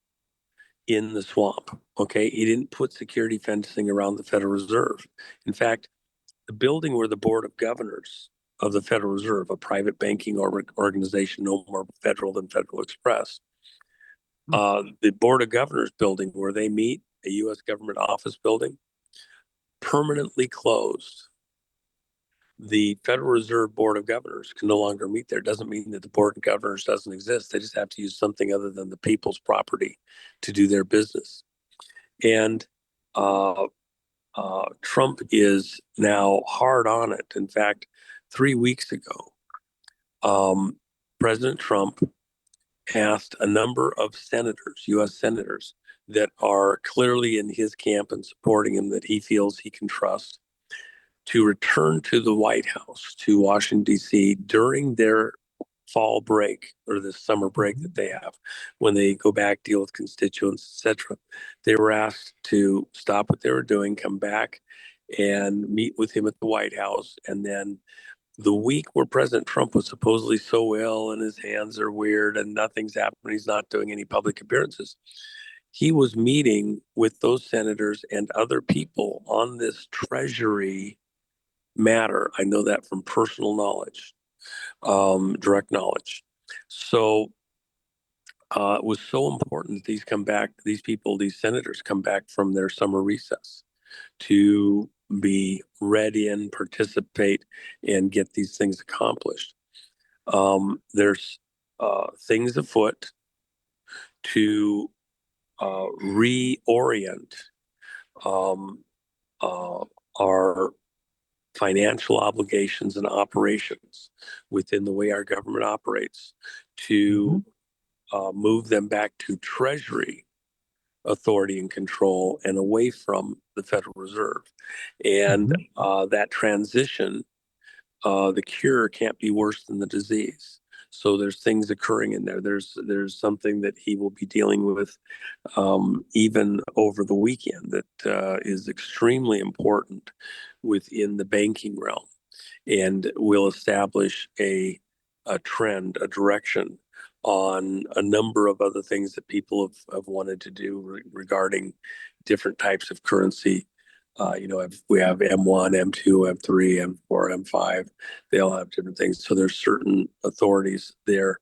in the swamp. Okay. He didn't put security fencing around the Federal Reserve. In fact, the building where the Board of Governors of the Federal Reserve, a private banking organization, no more federal than Federal Express, the Board of Governors building where they meet, a U.S. government office building, permanently closed. The Federal Reserve Board of Governors can no longer meet there. It doesn't mean that the Board of Governors doesn't exist. They just have to use something other than the people's property to do their business. And Trump is now hard on it. In fact, 3 weeks ago, President Trump asked a number of senators, U.S. senators, that are clearly in his camp and supporting him, that he feels he can trust, to return to the White House, to Washington, D.C. during their fall break or the summer break that they have, when they go back, deal with constituents, etc. They were asked to stop what they were doing, come back and meet with him at the White House. And then the week where President Trump was supposedly so ill and his hands are weird and nothing's happening, he's not doing any public appearances, he was meeting with those senators and other people on this Treasury matter. I know that from personal knowledge, direct knowledge. So it was so important that these come back, these people, these senators come back from their summer recess to be ready and participate and get these things accomplished. There's things afoot to reorient um, uh, our financial obligations and operations within the way our government operates to move them back to Treasury authority and control and away from the Federal Reserve. And that transition, the cure can't be worse than the disease. So there's things occurring in there. There's something that he will be dealing with even over the weekend that is extremely important within the banking realm, and will establish a trend, a direction on a number of other things that people have wanted to do regarding different types of currency. We have M1, M2, M3, M4, M5. They all have different things. So there's certain authorities there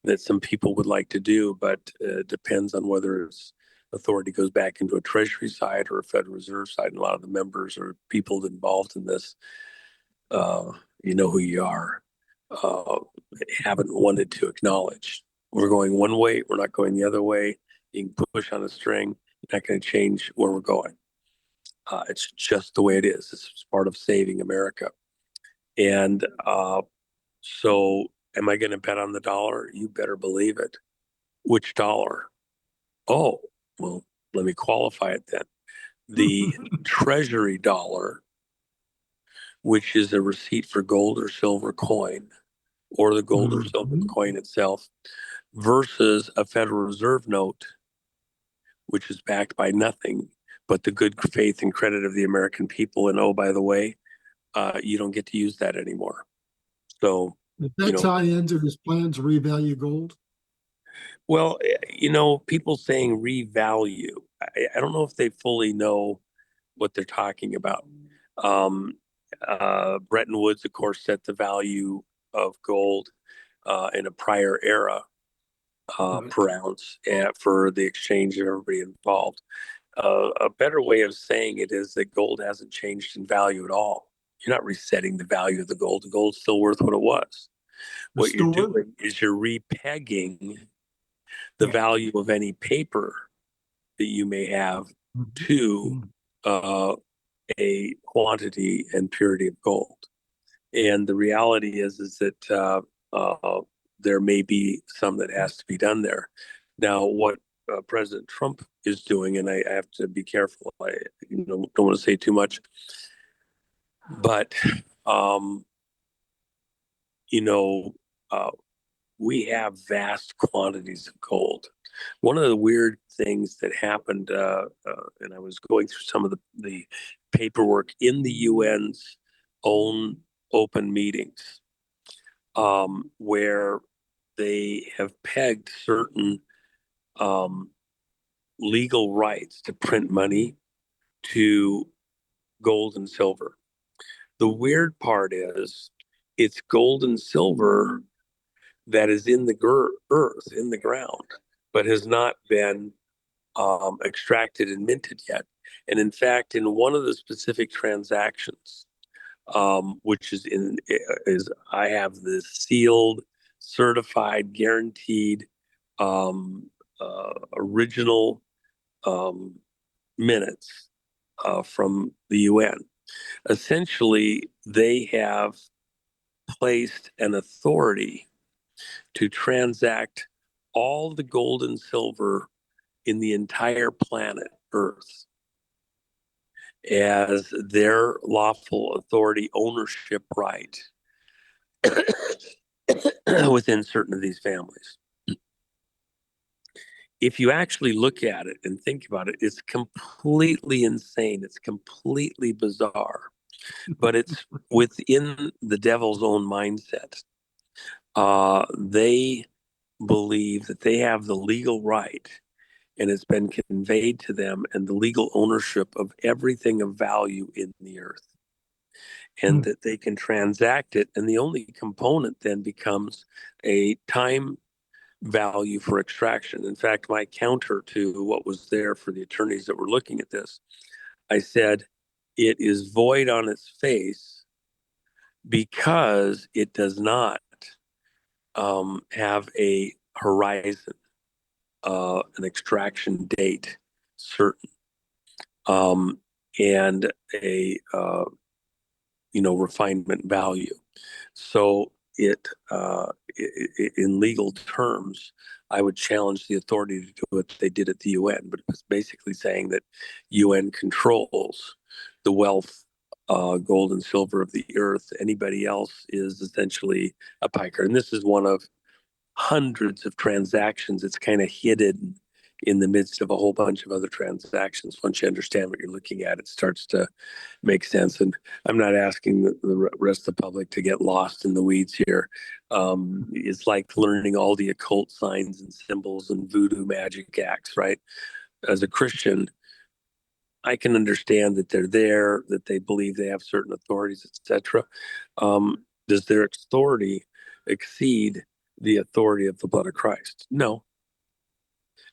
that some people would like to do, but it depends on whether it's authority goes back into a Treasury side or a Federal Reserve side. And a lot of the members or people involved in this, you know who you are, uh, haven't wanted to acknowledge. We're going one way, we're not going the other way. You can push on a string, you're not going to change where we're going. It's just the way it is. It's part of saving America. And so, am I going to bet on the dollar? You better believe it. Which dollar? Oh, well, let me qualify it then. The Treasury dollar, which is a receipt for gold or silver coin, or the gold or silver coin itself, versus a Federal Reserve note, which is backed by nothing but the good faith and credit of the American people. And oh, by the way, you don't get to use that anymore. So, If you that know, tie into his plan to revalue gold. well, people saying revalue, I don't know if they fully know what they're talking about. Um, Bretton Woods, of course, set the value of gold in a prior era Right. per ounce for the exchange of everybody involved. A better way of saying it is that gold hasn't changed in value at all. You're not resetting the value of the gold. The gold's still worth what it was. What you're Restored. doing is you're repegging the Yeah. value of any paper that you may have to Mhm. uh, a quantity and purity of gold. And the reality is that there may be some that has to be done there. Now, what President Trump is doing, and I have to be careful. I don't want to say too much, but um, you know, uh, we have vast quantities of gold. One of the weird things that happened, and I was going through some of the paperwork in the UN's own open meetings, where they have pegged certain um, legal rights to print money to gold and silver. The weird part is it's gold and silver that is in the earth, in the ground, but has not been extracted and minted yet. And in fact, in one of the specific transactions, which is I have this sealed, certified, guaranteed, original um, minutes from the UN. Essentially, they have placed an authority to transact all the gold and silver in the entire planet Earth as their lawful authority ownership right within certain of these families. If you actually look at it and think about it, it's completely insane. It's completely bizarre, but it's within the devil's own mindset. They believe that they have the legal right, and it's been conveyed to them, and the legal ownership of everything of value in the earth, and that they can transact it. And the only component then becomes a time value for extraction. In fact, my counter to what was there for the attorneys that were looking at this, I said, it is void on its face because it does not have a horizon, an extraction date certain. Um, and a refinement value. So in legal terms, I would challenge the authority to do what they did at the UN, but it was basically saying that UN controls the wealth, gold and silver of the earth. Anybody else is essentially a piker. And this is one of hundreds of transactions. It's kind of hidden in the midst of a whole bunch of other transactions. Once you understand what you're looking at, it starts to make sense. And I'm not asking the rest of the public to get lost in the weeds here. It's like learning all the occult signs and symbols and voodoo magic acts, right? As a Christian, I can understand that they're there, that they believe they have certain authorities, etc. Does their authority exceed the authority of the blood of Christ? No.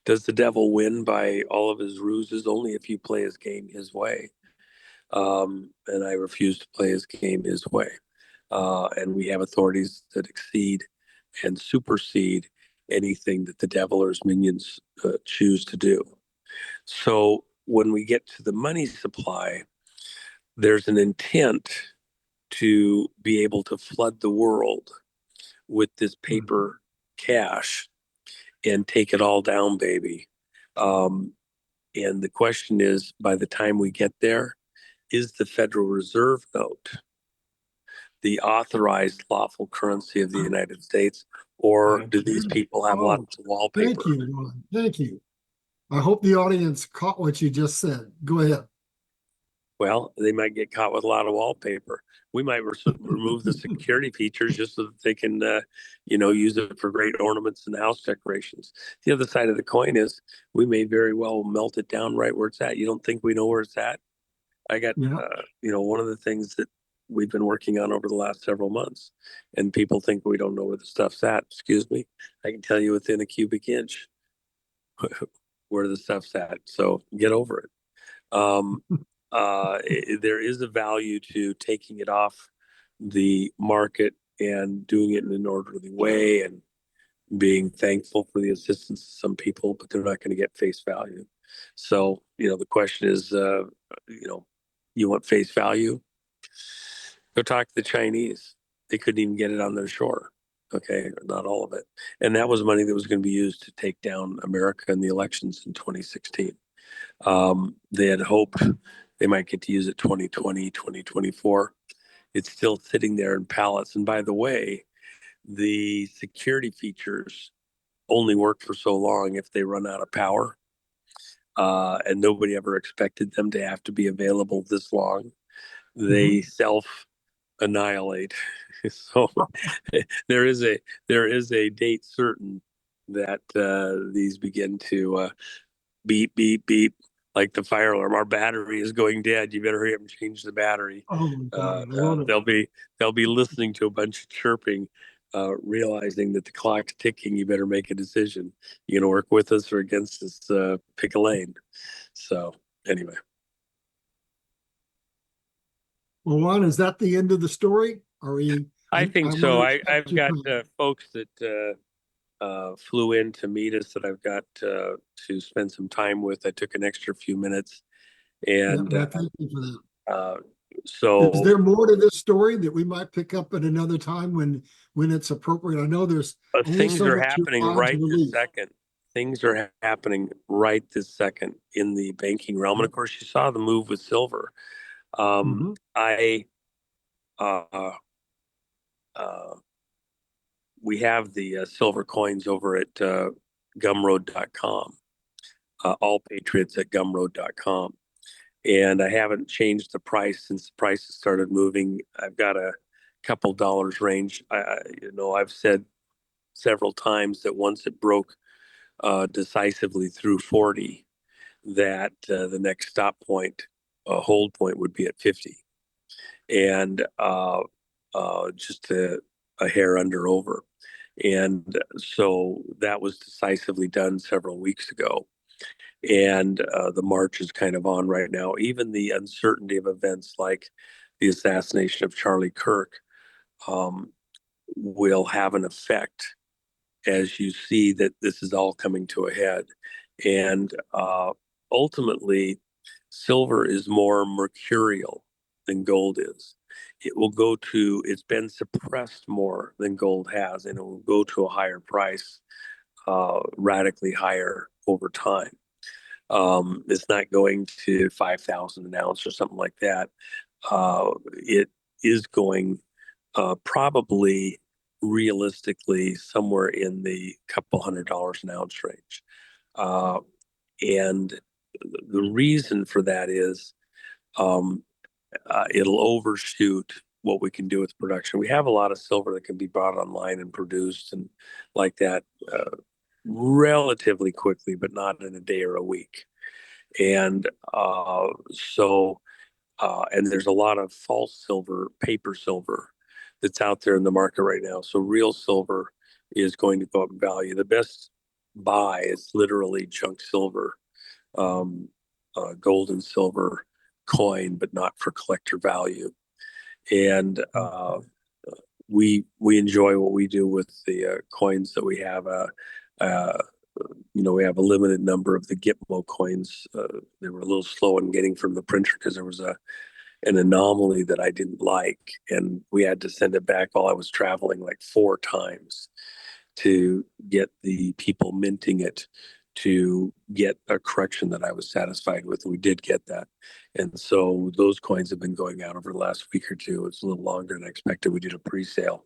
Does the devil win by all of his ruses? Only if you play his game his way. And I refuse to play his game his way. And we have authorities that exceed and supersede anything that the devil or his minions choose to do. So when we get to the money supply, there's an intent to be able to flood the world with this paper cash and take it all down, baby. And the question is, by the time we get there, is the Federal Reserve note the authorized lawful currency of the United States, or do these people have Oh, lots of wallpaper? thank you, Juan. Thank you. I hope the audience caught what you just said. Go ahead. Well, they might get caught with a lot of wallpaper. We might remove the security features just so that they can, use it for great ornaments and house decorations. The other side of the coin is we may very well melt it down right where it's at. You don't think we know where it's at? I got, Yeah. one of the things that we've been working on over the last several months, and people think we don't know where the stuff's at. Excuse me. I can tell you within a cubic inch where the stuff's at. So get over it. Um, there is a value to taking it off the market and doing it in an orderly way and being thankful for the assistance of some people, but they're not going to get face value. So, the question is, you want face value? Go talk to the Chinese. They couldn't even get it on their shore. Okay, not all of it. And that was money that was going to be used to take down America in the elections in 2016. They had hoped they might get to use it 2020, 2024. It's still sitting there in pallets. And by the way, the security features only work for so long if they run out of power. And nobody ever expected them to have to be available this long. They self annihilate. So there is a date certain that these begin to beep beep beep like the fire alarm. Our battery is going dead. You better hurry up and change the battery. Oh my God, I love it. They'll be listening to a bunch of chirping, realizing that the clock's ticking. You better make a decision. You gonna work with us or against us? Pick a lane. So anyway. Well, Juan, is that the end of the story? Are we? I think I want so. to I've respect your got time. folks that flew in to meet us that I've got to spend some time with. I took an extra few minutes, Yeah, and and I thank you for that. uh, Is so there more to this story that we might pick up at another time when it's appropriate? I know there's only things so are much you're happening allowed to right this release. second. Things are happening right this second in the banking realm, and Yeah. of course, you saw the move with silver. Mm-hmm. I uh, uh, we have the silver coins over at gumroad.com, all patriots at gumroad.com. And I haven't changed the price since the prices started moving. I've got a couple dollars range. I've said several times that once it broke decisively through 40, that the next stop point, hold point would be at 50. And just a hair under over. And so that was decisively done several weeks ago. And the march is kind of on right now. Even the uncertainty of events like the assassination of Charlie Kirk um, will have an effect as you see that this is all coming to a head. And ultimately, silver is more mercurial than gold is. It's been suppressed more than gold has, and it will go to a higher price, radically higher over time. It's not going to 5,000 an ounce or something like that. It is going probably realistically somewhere in the couple $100 an ounce range. Uh, and the reason for that is um, it'll overshoot what we can do with production. We have a lot of silver that can be brought online and produced and like that relatively quickly, but not in a day or a week. And and there's a lot of false silver, paper silver, that's out there in the market right now. So real silver is going to go up in value. The best buy is literally junk silver, um, gold and silver coin, but not for collector value. And we enjoy what we do with the coins that we have. Uh, we have a limited number of the Gitmo coins. They were a little slow in getting from the printer because there was an anomaly that I didn't like, and we had to send it back while I was traveling like 4 times to get the people minting it to get a correction that I was satisfied with. We did get that. And so those coins have been going out over the last week or two. It's a little longer than I expected. We did a pre-sale.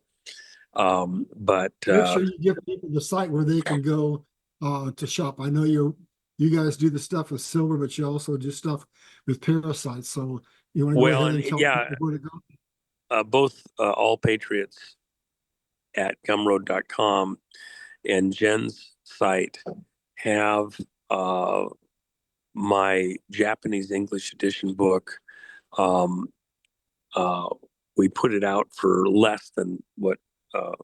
But Make sure you give people the site where they can go to shop. I know you guys do the stuff with silver, but you also do stuff with parasites. So you want to go well, ahead and and tell yeah, people where to go? both All Patriots at gumroad.com and Jen's site have my Japanese English edition book. Um, uh, we put it out for less than what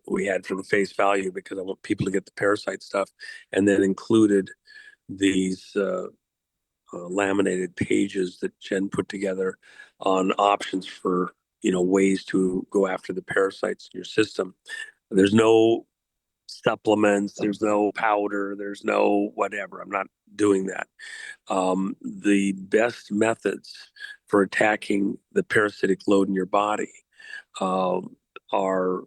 we had for the face value because I want people to get the parasite stuff, and then included these laminated pages that Jen put together on options for ways to go after the parasites in your system. There's no supplements, there's no powder, there's no whatever. I'm not doing that. The best methods for attacking the parasitic load in your body are,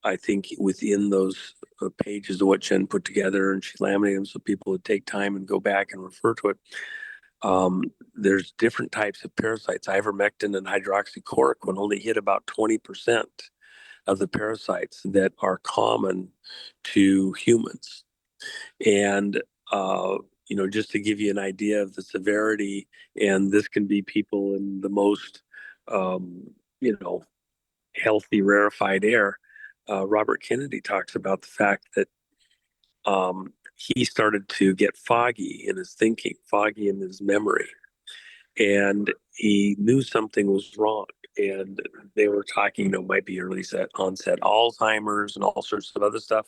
I think, within those pages of what Jen put together, and she laminated them so people would take time and go back and refer to it. There's different types of parasites. Ivermectin and hydroxychloroquine only hit about 20% of the parasites that are common to humans. And, just to give you an idea of the severity, and this can be people in the most, you know, healthy, rarefied air. Robert Kennedy talks about the fact that he started to get foggy in his thinking, foggy in his memory, and he knew something was wrong. And they were talking, might be early onset Alzheimer's and all sorts of other stuff.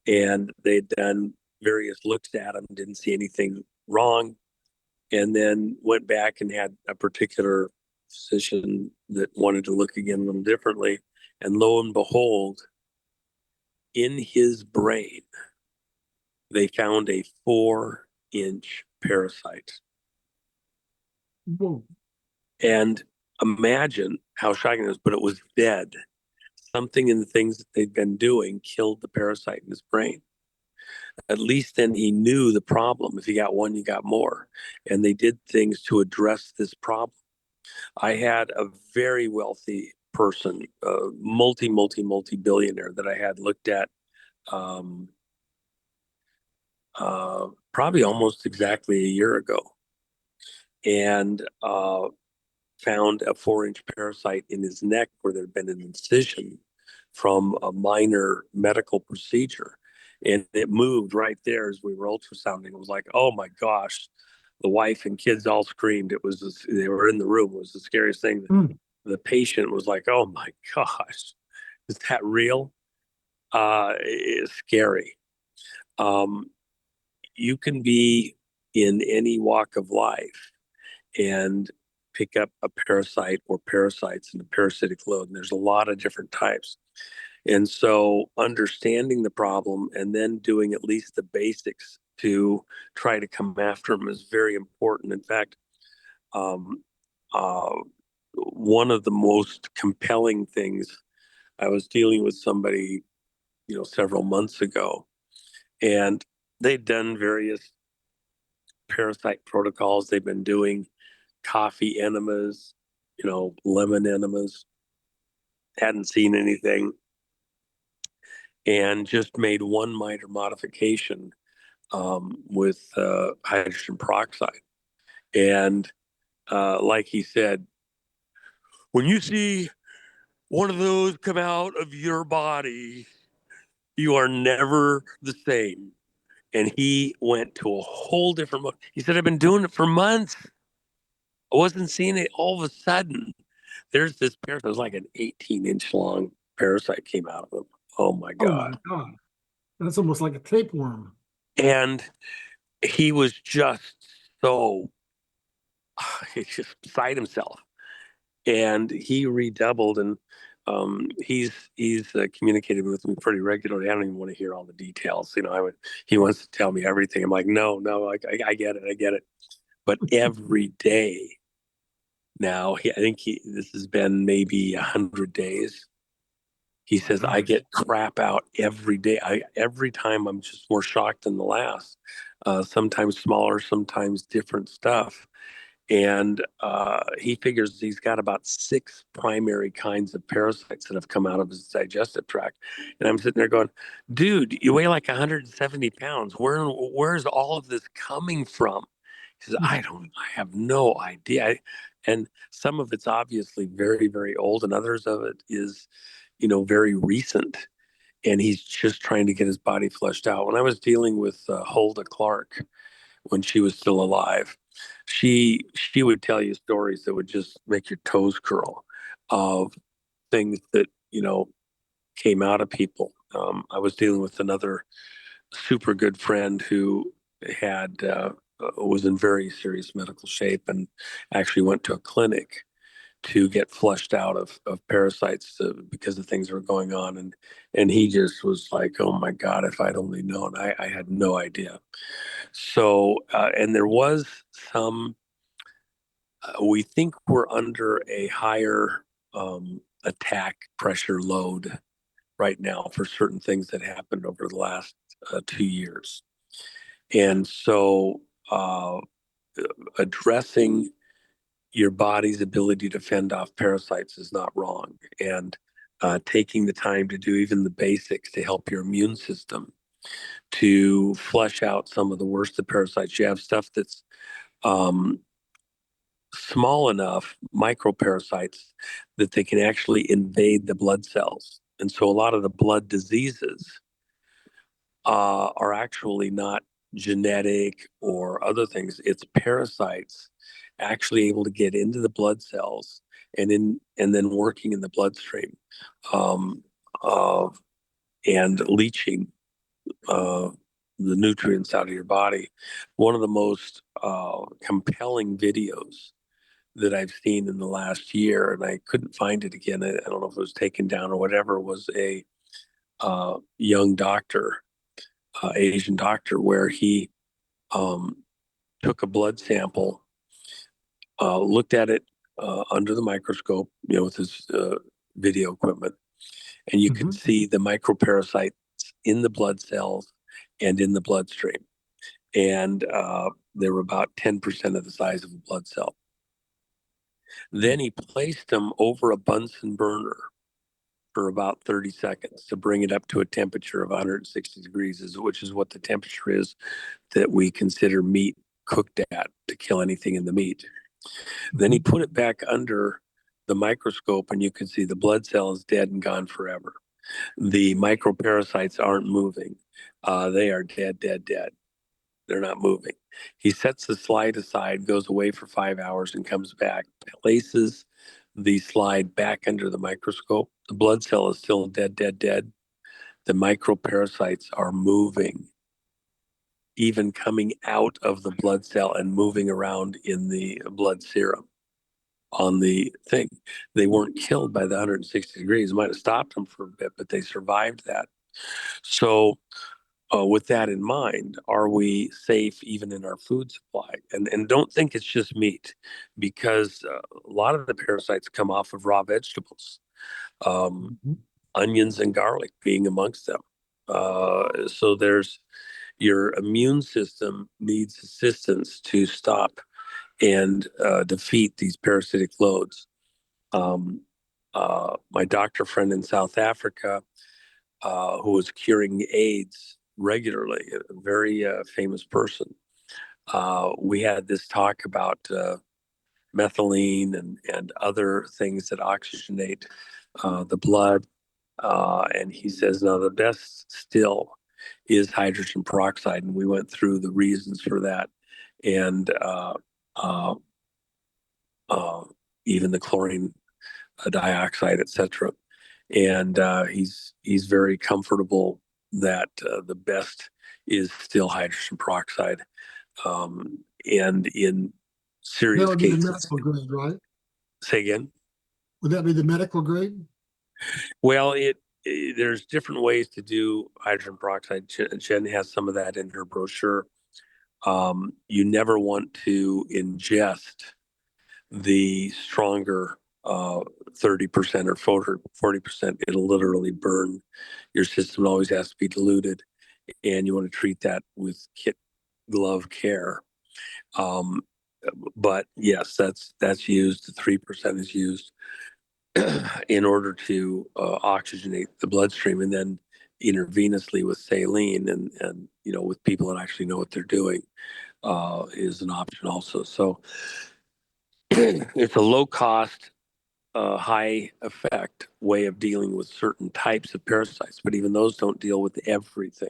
And they'd done various looks at him, didn't see anything wrong, and then went back and had a particular physician that wanted to look again a little differently. And lo and behold, in his brain, they found a 4-inch parasite. Whoa. And imagine how shocking it was, but it was dead. Something in the things that they'd been doing killed the parasite in his brain. At least then he knew the problem. If you got one, you got more. And they did things to address this problem. I had a very wealthy person, multi billionaire that I had looked at um, probably almost exactly a year ago, and found a 4-inch parasite in his neck where there'd been an incision from a minor medical procedure. And it moved right there as we were ultrasounding. It was like, oh my gosh. The wife and kids all screamed. They were in the room. It was the scariest thing. Mm. The patient was like, oh my gosh, is that real? It's scary. Um, you can be in any walk of life and pick up a parasite or parasites in a parasitic load. And there's a lot of different types. And so understanding the problem and then doing at least the basics to try to come after them is very important. In fact, Um, uh, One of the most compelling things, I was dealing with somebody, several months ago, and they'd done various parasite protocols. They've been doing coffee enemas, lemon enemas, hadn't seen anything, and just made one minor modification with hydrogen peroxide. And like he said, when you see one of those come out of your body, you are never the same. And he went to a whole different mode. He said, I've been doing it for months. I wasn't seeing it. All of a sudden, there's this parasite. It was like an 18-inch long parasite came out of him. Oh my Oh my God. God. That's almost like a tapeworm. And he was just so, he's just beside himself. And he redoubled, and he's communicated with me pretty regularly. I don't even want to hear all the details. He wants to tell me everything. I'm like, no, I get it, I get it. But every day now, I think this has been maybe 100 days. He My says I gosh. get crap out every day. Every time I'm just more shocked than the last. Sometimes smaller, sometimes different stuff. And he figures he's got about 6 primary kinds of parasites that have come out of his digestive tract. And I'm sitting there going, dude, you weigh like 170 pounds. Where's all of this coming from? He says, I have no idea. And some of it's obviously very, very old, and others of it is, very recent. And he's just trying to get his body flushed out. When I was dealing with Hulda Clark, when she was still alive, she would tell you stories that would just make your toes curl of things that came out of people. I was dealing with another super good friend who had was in very serious medical shape and actually went to a clinic to get flushed out of parasites because of things that were going on, and he just was like, oh my God, if I'd only known. I had no idea. So, and there was some, we think we're under a higher attack pressure load right now for certain things that happened over the last 2 years. And so, addressing your body's ability to fend off parasites is not wrong. And taking the time to do even the basics to help your immune system to flush out some of the worst of parasites. You have stuff that's um, small enough, microparasites, that they can actually invade the blood cells. And so a lot of the blood diseases are actually not genetic or other things. It's parasites actually able to get into the blood cells and then working in the bloodstream um, uh, and leaching uh, the nutrients out of your body. One of the most compelling videos that I've seen in the last year, and I couldn't find it again. I don't know if it was taken down or whatever, was a young doctor, Asian doctor, where he um, took a blood sample, looked at it under the microscope, with his video equipment, and you could Mhm. see the microparasites in the blood cells and in the bloodstream. And they were about 10% of the size of a blood cell. Then he placed them over a Bunsen burner for about 30 seconds to bring it up to a temperature of 160 degrees, which is what the temperature is that we consider meat cooked at to kill anything in the meat. Then he Mhm. put it back under the microscope, and you can see the blood cell is dead and gone forever. The microparasites aren't moving. They are dead, dead, dead. They're not moving. He sets the slide aside, goes away for 5 hours, and comes back, places the slide back under the microscope. The blood cell is still dead, dead, dead. The microparasites are moving, even coming out of the blood cell and moving around in the blood serum on the thing. They weren't killed by the 160 degrees. It might have stopped them for a bit, but they survived that. So with that in mind, are we safe even in our food supply? And don't think it's just meat, because a lot of the parasites come off of raw vegetables, um, Mhm. onions and garlic being amongst them. So there's your immune system needs assistance to stop and defeat these parasitic loads. Um, my doctor friend in South Africa, who was curing AIDS regularly, a very famous person. We had this talk about methylene and other things that oxygenate the blood. And he says, no, the best still is hydrogen peroxide. And we went through the reasons for that. And uh, uh, even the chlorine dioxide, etc. And he's very comfortable that the best is still hydrogen peroxide. And in That serious would be the cases, medical grade, right? say again. Would that be the medical grade? Well, there's different ways to do hydrogen peroxide. Jen has some of that in her brochure. You never want to ingest the stronger 30% or 40%. It'll literally burn your system. It always has to be diluted, and you want to treat that with kit glove care. Um, but yes, that's used. The 3% is used in order to oxygenate the bloodstream, and then intravenously with saline, and with people that actually know what they're doing, is an option also. So it's a low cost, high effect way of dealing with certain types of parasites, but even those don't deal with everything.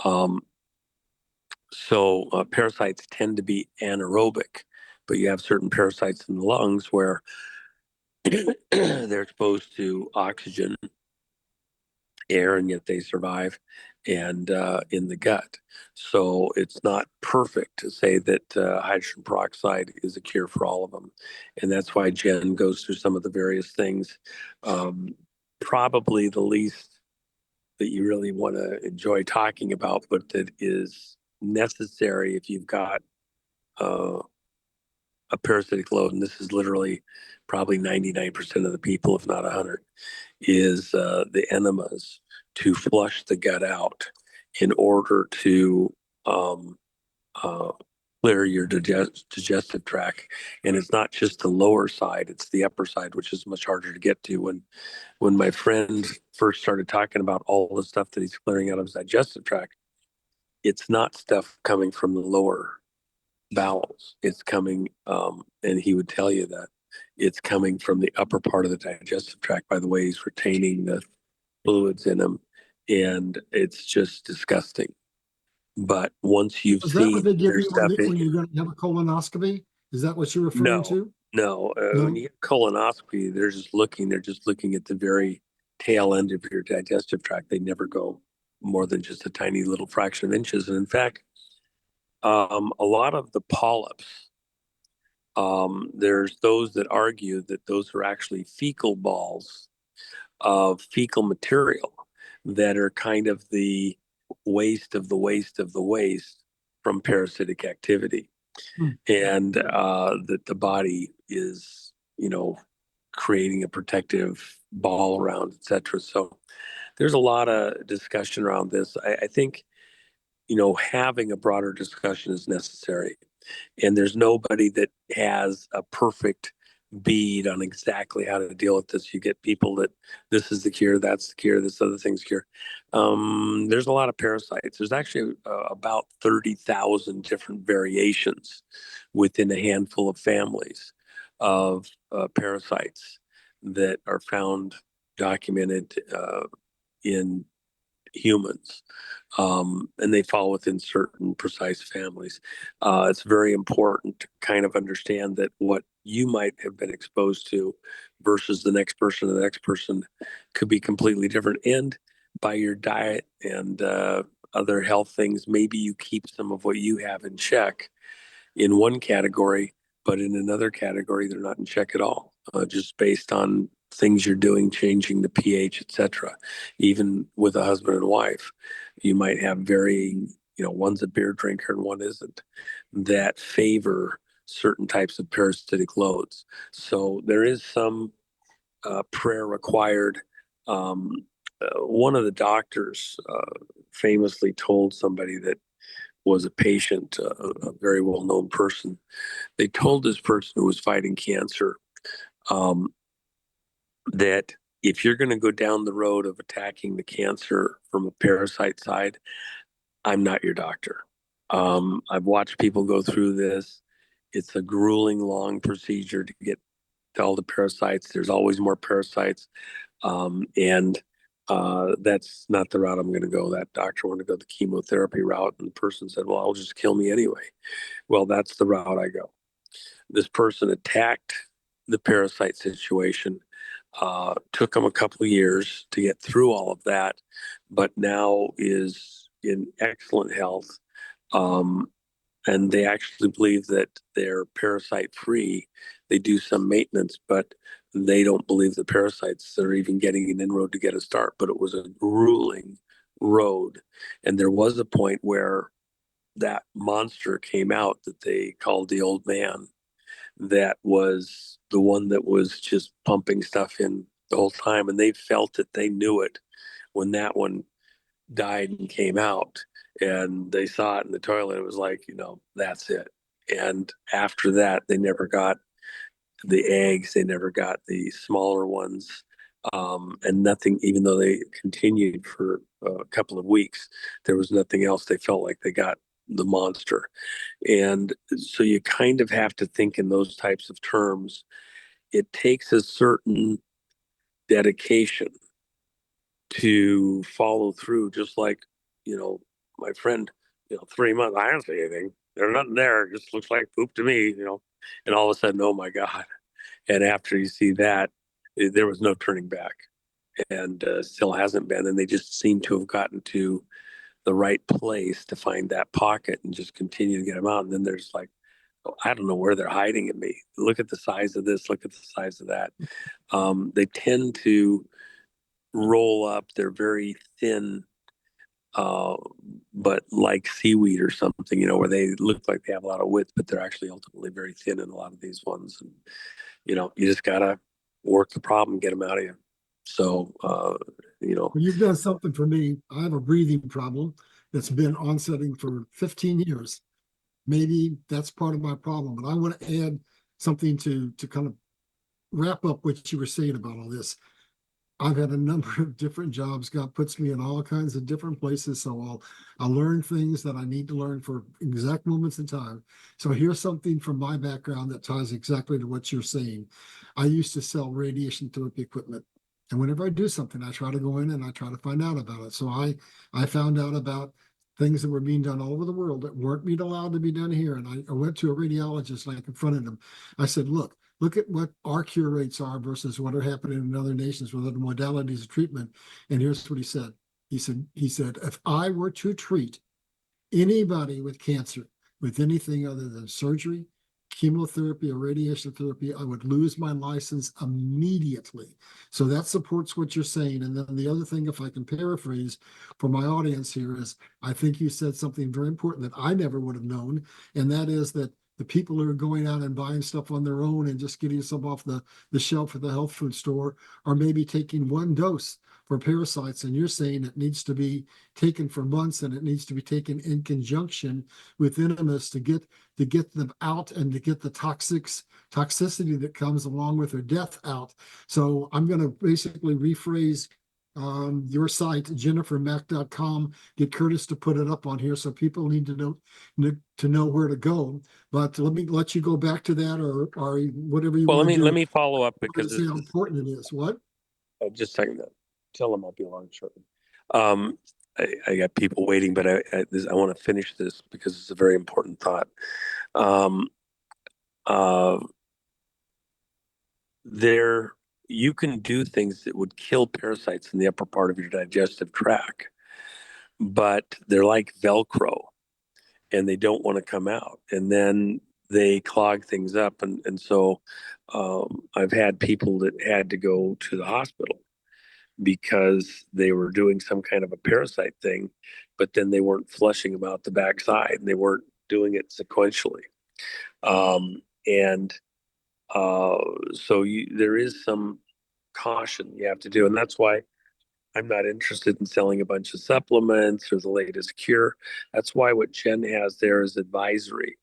Um, so parasites tend to be anaerobic, but you have certain parasites in the lungs where they're exposed to oxygen, air, and yet they survive, and in the gut. So it's not perfect to say that hydrogen peroxide is a cure for all of them. And that's why Jen goes through some of the various things. Um, Probably the least that you really want to enjoy talking about, but that is necessary if you've got uh, a parasitic load, and this is literally probably 99% of the people, if not 100, is the enemas to flush the gut out in order to um, uh, clear your digestive tract. And it's not just the lower side; it's the upper side, which is much harder to get to. When my friend first started talking about all the stuff that he's clearing out of his digestive tract, it's not stuff coming from the lower bowels. It's coming, and he would tell you that it's coming from the upper part of the digestive tract by the way he's retaining the fluids in them. And it's just disgusting. But once you've Is that what seen they give there's you when, stuff in when you're you, going to have a colonoscopy? Is that what you're referring no, to? no. When No. you get colonoscopy, they're just looking at the very tail end of your digestive tract. They never go more than just a tiny little fraction of inches. And in fact, a lot of the polyps, there's those that argue that those are actually fecal balls of fecal material that are kind of the waste of the waste of the waste from parasitic activity, Hmm. and that the body is, creating a protective ball around, etc. So there's a lot of discussion around this. I think, having a broader discussion is necessary, and there's nobody that has a perfect bead on exactly how to deal with this. You get people that this is the cure, that's the cure, this other thing's cure. There's a lot of parasites. There's actually about 30,000 different variations within a handful of families of parasites that are found, documented in humans, and they fall within certain precise families. It's very important to kind of understand that what you might have been exposed to versus the next person could be completely different. And by your diet and other health things, maybe you keep some of what you have in check in one category, but in another category, they're not in check at all, just based on things you're doing, changing the pH, etc. Even with a husband and wife, you might have varying, one's a beer drinker and one isn't, that favor certain types of parasitic loads. So there is some prayer required. Um, One of the doctors famously told somebody that was a patient, a very well-known person. They told this person who was fighting cancer um, that if you're going to go down the road of attacking the cancer from a parasite side, I'm not your doctor. I've watched people go through this. It's a grueling, long procedure to get to all the parasites. There's always more parasites. And that's not the route I'm going to go. That doctor wanted to go the chemotherapy route, and the person said, "Well, I'll just kill me anyway." Well, that's the route I go. This person attacked the parasite situation. Took them a couple of years to get through all of that, but now is in excellent health. Um, and they actually believe that they're parasite free. They do some maintenance, but they don't believe the parasites are even getting an inroad to get a start. But it was a grueling road. And there was a point where that monster came out that they called the old man, that was the one that was just pumping stuff in the whole time. And they felt it, they knew it when that one died and came out, and they saw it in the toilet. It was like, that's it. And after that, they never got the eggs, they never got the smaller ones. And nothing, even though they continued for a couple of weeks, there was nothing else. They felt like they got the monster. And so you kind of have to think in those types of terms. It takes a certain dedication to follow through, just like, my friend, 3 months, I don't see anything. There's nothing there. It just looks like poop to me. And all of a sudden, oh my God. And after you see that, there was no turning back, and still hasn't been. And they just seem to have gotten to the right place to find that pocket and just continue to get them out. And then there's like, oh, I don't know where they're hiding in me. Look at the size of this, look at the size of that. They tend to roll up. They're very thin, uh, but like seaweed or something, where they look like they have a lot of width, but they're actually ultimately very thin in a lot of these ones. And, you just got to work the problem, get them out of you. So, Well, you've done something for me. I have a breathing problem that's been onsetting for 15 years. Maybe that's part of my problem, but I want to add something to kind of wrap up what you were saying about all this. I've had a number of different jobs. God puts me in all kinds of different places. So I'll learn things that I need to learn for exact moments in time. So here's something from my background that ties exactly to what you're saying. I used to sell radiation therapy equipment. And whenever I do something, I try to go in and I try to find out about it. So I found out about things that were being done all over the world that weren't being allowed to be done here. And I went to a radiologist and I confronted him. I said, look at what our cure rates are versus what are happening in other nations with other modalities of treatment. And here's what he said. He said, if I were to treat anybody with cancer with anything other than surgery, chemotherapy, or radiation therapy, I would lose my license immediately. So that supports what you're saying. And then the other thing, if I can paraphrase for my audience here, is I think you said something very important that I never would have known, and that is that the people who are going out and buying stuff on their own and just getting stuff off the shelf at the health food store are maybe taking one dose for parasites. And you're saying it needs to be taken for months, and it needs to be taken in conjunction with venomous to get them out and to get the toxicity that comes along with their death out. So I'm going to basically rephrase your site, jennifermack.com. Get Curtis to put it up on here so people need to know where to go. But let me let you go back to that, or whatever you well, want to do. let me follow up, I'm going because to say how important it is. What? just a second. Tell them I'll be along shortly. Um, I got people waiting, but I want to finish this because it's a very important thought. Um, uh, there, you can do things that would kill parasites in the upper part of your digestive tract, but they're like Velcro, and they don't want to come out, and then they clog things up, and so I've had people that had to go to the hospital because they were doing some kind of a parasite thing, but then they weren't flushing them out the backside, and they weren't doing it sequentially. And so there is some caution you have to do, and that's why I'm not interested in selling a bunch of supplements or the latest cure. That's why what Jen has there is advisory.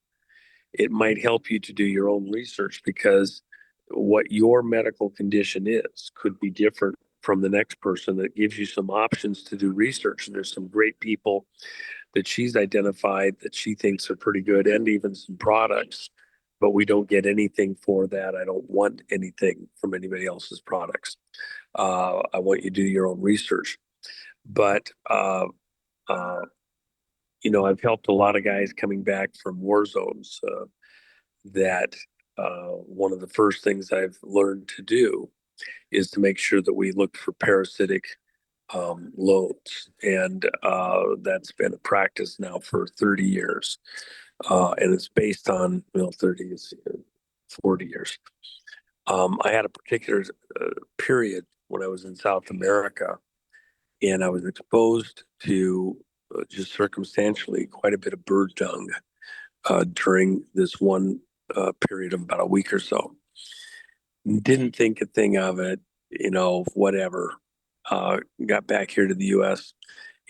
It might help you to do your own research, because what your medical condition is could be different from the next person. That gives you some options to do research. And there's some great people that she's identified that she thinks are pretty good, and even some products, but we don't get anything for that. I don't want anything from anybody else's products. I want you to do your own research. But uh, I've helped a lot of guys coming back from war zones, that one of the first things I've learned to do is to make sure that we look for parasitic loads. And that's been a practice now for 30 years. And it's based on, 30 is 40 years. I had a particular period when I was in South America, and I was exposed to just circumstantially quite a bit of bird dung during this one period of about a week or so. Didn't think a thing of it, whatever. Got back here to the US,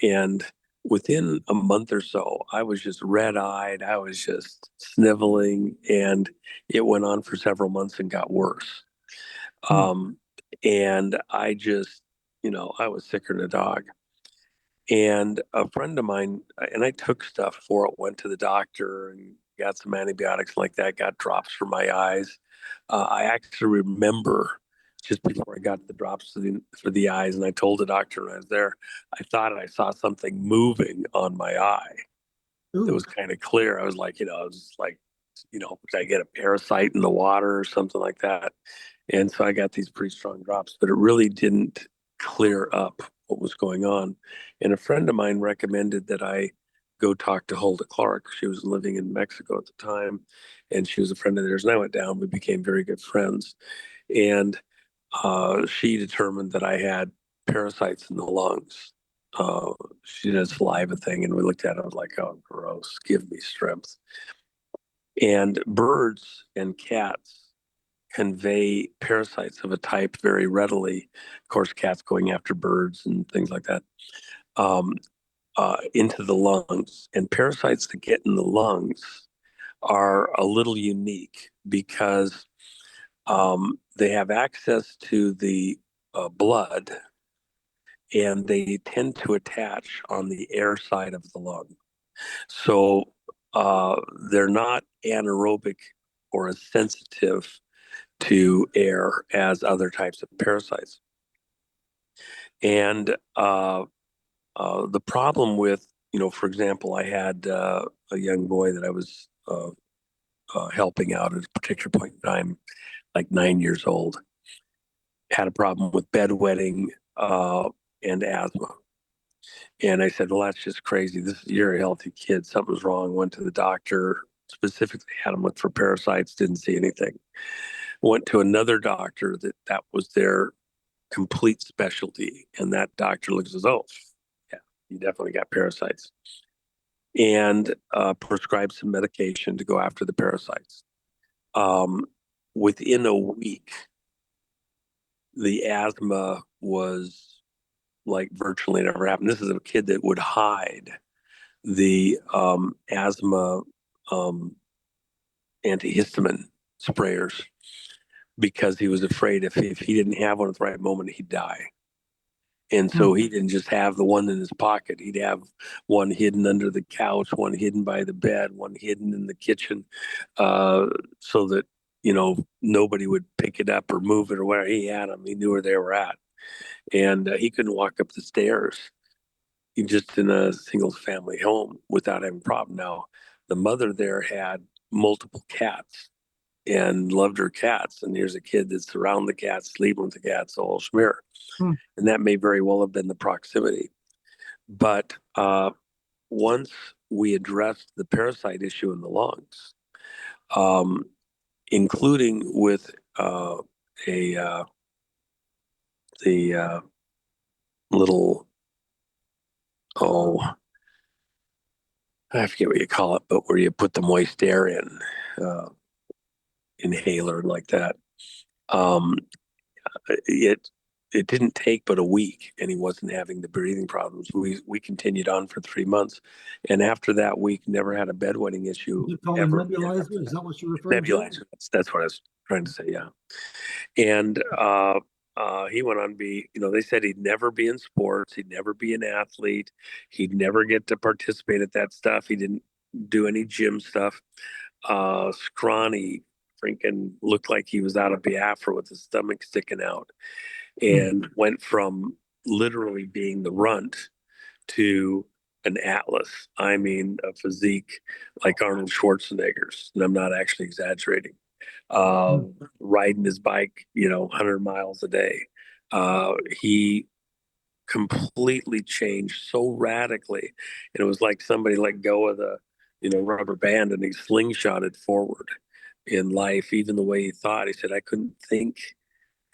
and within a month or so, I was just red eyed. I was just sniveling, and it went on for several months and got worse. Hmm. And I just, I was sicker than a dog. And a friend of mine, and I took stuff for it, went to the doctor and got some antibiotics like that, got drops for my eyes. I actually remember just before I got the drops for the eyes, and I told the doctor when I was there, I thought I saw something moving on my eye that Ooh. was kind of clear. I was like, I was like, did I get a parasite in the water or something like that? And so I got these pretty strong drops, but it really didn't clear up what was going on. And a friend of mine recommended that I go talk to Hulda Clark. She was living in Mexico at the time, and she was a friend of theirs. And I went down. We became very good friends. And she determined that I had parasites in the lungs. She did a saliva thing, and we looked at it. I was like, oh, gross, give me strength. And birds and cats convey parasites of a type very readily. Of course, cats going after birds and things like that, um, into the lungs. And parasites that get in the lungs are a little unique because they have access to the blood, and they tend to attach on the air side of the lung. So they're not anaerobic or as sensitive to air as other types of parasites. And the problem with, for example, I had a young boy that I was helping out at a particular point in time, like 9 years old, had a problem with bedwetting and asthma. And I said, well, that's just crazy. You're a healthy kid. Something's wrong. Went to the doctor, specifically had him look for parasites, didn't see anything. Went to another doctor that was their complete specialty. And that doctor looks as, oh, yeah, you definitely got parasites. And prescribed some medication to go after the parasites. Um, Within a week, the asthma was like virtually never happened. This is a kid that would hide the asthma um, antihistamine sprayers because he was afraid if he didn't have one at the right moment, he'd die. And Hmm. so he didn't just have the one in his pocket. He'd have one hidden under the couch, one hidden by the bed, one hidden in the kitchen, so that, nobody would pick it up or move it or where he had them. He knew where they were at. And he couldn't walk up the stairs just in a single family home without having a problem. Now, the mother there had multiple cats and loved her cats. And here's a kid that's around the cats, sleeping with the cats, all schmear. Hmm. And that may very well have been the proximity. But once we addressed the parasite issue in the lungs, um, including with a the little, oh, I forget what you call it, but where you put the moist air in, uh, inhaler like that. Um, it it didn't take but a week, and he wasn't having the breathing problems. We continued on for 3 months, and after that week, never had a bedwetting issue Is it called a ever again nebulizer? after Is that. that what you're referring to? Nebulizer. That's what I was trying to say. Yeah, and he went on to be. They said he'd never be in sports. He'd never be an athlete. He'd never get to participate at that stuff. He didn't do any gym stuff. Scrawny, freaking looked like he was out of Biafra with his stomach sticking out, Hmm. and went from literally being the runt to an atlas. I mean, a physique like Arnold Schwarzenegger's, and I'm not actually exaggerating. Uh, Hmm. Riding his bike, 100 miles a day. He completely changed so radically. And it was like somebody let go of the, rubber band and he slingshotted forward in life, even the way he thought. He said, I couldn't think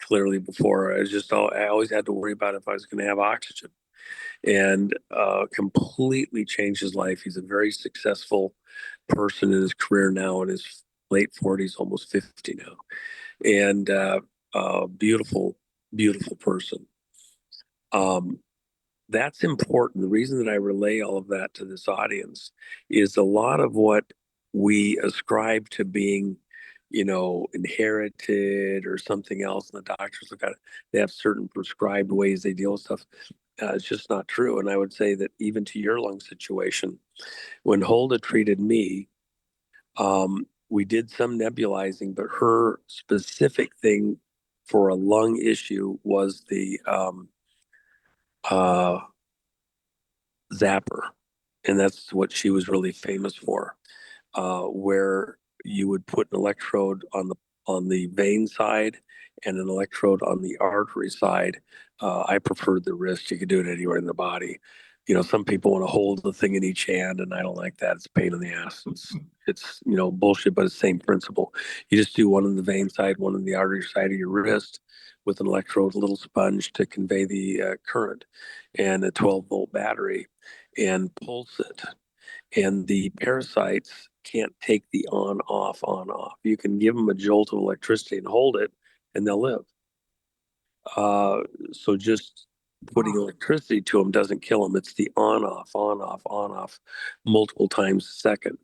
clearly before. I always had to worry about if I was going to have oxygen, and completely changed his life. He's a very successful person in his career now, in his late 40s, almost 50 now, and beautiful, beautiful person. Um, that's important. The reason that I relay all of that to this audience is a lot of what we ascribe to being, inherited or something else. And the doctors look at it, they have certain prescribed ways they deal with stuff. It's just not true. And I would say that even to your lung situation, when Holda treated me, we did some nebulizing, but her specific thing for a lung issue was the uh, zapper, and that's what she was really famous for. Where you would put an electrode on the vein side and an electrode on the artery side. I preferred the wrist. You could do it anywhere in the body. Some people want to hold the thing in each hand, and I don't like that. It's a pain in the ass. It's bullshit, but it's the same principle. You just do one on the vein side, one on the artery side of your wrist with an electrode, a little sponge to convey the current, and a 12-volt battery, and pulse it, and the parasites can't take the on off on off. You can give them a jolt of electricity and hold it, and they'll live. Uh, so just putting Wow. electricity to them doesn't kill them. It's the on off multiple times a second,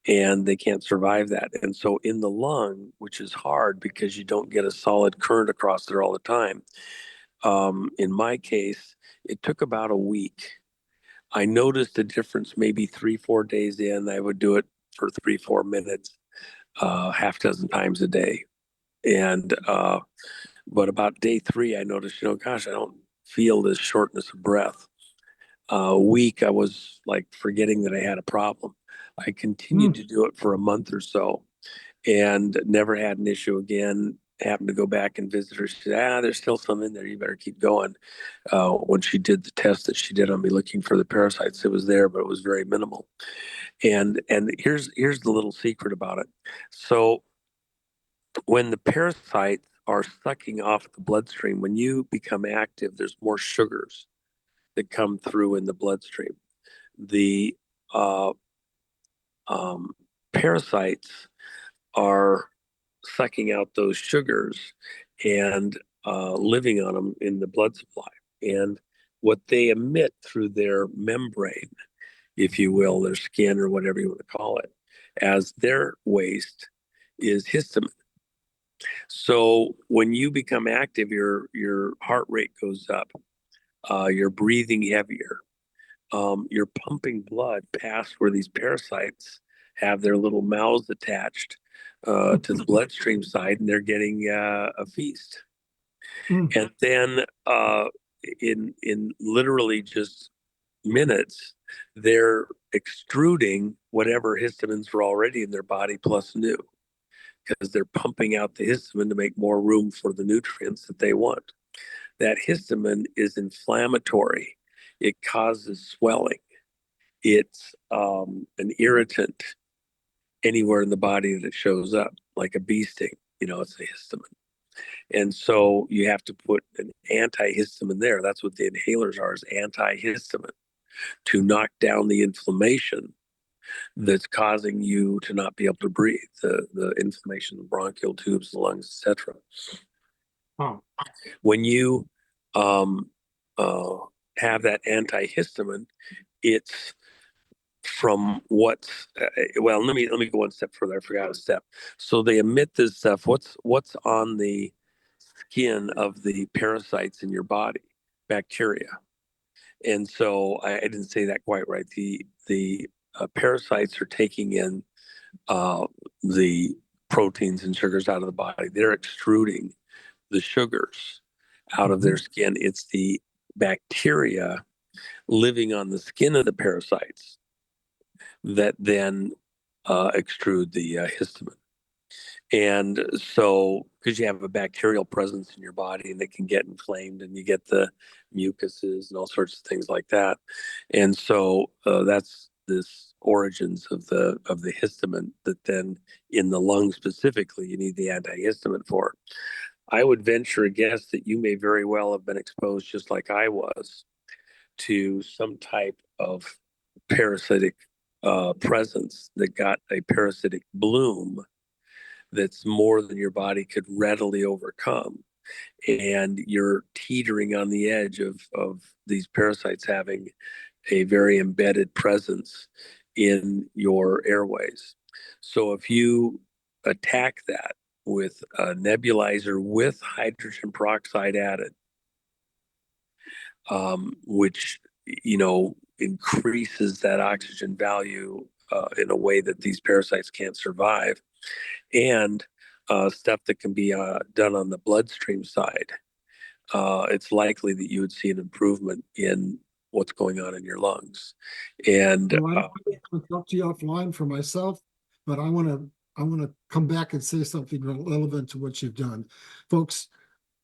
and they can't survive that. And so in the lung, which is hard because you don't get a solid current across there all the time. In my case, it took about a week. I noticed a difference maybe 3, 4 days in. I would do it for 3, 4 minutes, half dozen times a day. And but about day three, I noticed, gosh, I don't feel this shortness of breath. A week, I was like forgetting that I had a problem. I Hmm. continued to do it for a month or so, and never had an issue again. Happened to go back and visit her. She said, there's still some in there. You better keep going. When she did the test that she did on me looking for the parasites, it was there, but it was very minimal. And here's the little secret about it. So when the parasites are sucking off the bloodstream, when you become active, there's more sugars that come through in the bloodstream. The uh, um, parasites are sucking out those sugars and living on them in the blood supply. And what they emit through their membrane, if you will, their skin or whatever you want to call it, as their waste is histamine. So when you become active, your heart rate goes up, you're breathing heavier, you're pumping blood past where these parasites have their little mouths attached to the bloodstream side, and they're getting a feast. Hmm. And then in literally just minutes, they're extruding whatever histamines were already in their body plus new, because they're pumping out the histamine to make more room for the nutrients that they want. That histamine is inflammatory. It causes swelling. It's an irritant anywhere in the body that it shows up, like a bee sting. It's a histamine. And so you have to put an antihistamine there. That's what the inhalers are, is antihistamine, to knock down the inflammation that's causing you to not be able to breathe, the inflammation of the bronchial tubes, the lungs, etc. Oh, When you um, uh, have that antihistamine, it's from what's well. Let me go one step further. I forgot a step. So they emit this stuff. What's on the skin of the parasites in your body? Bacteria. And so I didn't say that quite right. The parasites are taking in uh, the proteins and sugars out of the body. They're extruding the sugars out of their mhm. skin. It's the bacteria living on the skin of the parasites that then extrude the histamine. And so, because you have a bacterial presence in your body and it can get inflamed and you get the mucuses and all sorts of things like that. And so that's this origins of the histamine that then in the lung specifically, you need the antihistamine for. I would venture a guess that you may very well have been exposed just like I was to some type of parasitic presence that got a parasitic bloom that's more than your body could readily overcome. And you're teetering on the edge of these parasites having a very embedded presence in your airways. So if you attack that with a nebulizer with hydrogen peroxide added, which increases that oxygen value in a way that these parasites can't survive, and stuff that can be done on the bloodstream side, it's likely that you would see an improvement in what's going on in your lungs. And Well, I'm going to talk to you offline for myself, but I want to come back and say something relevant to what you've done. Folks,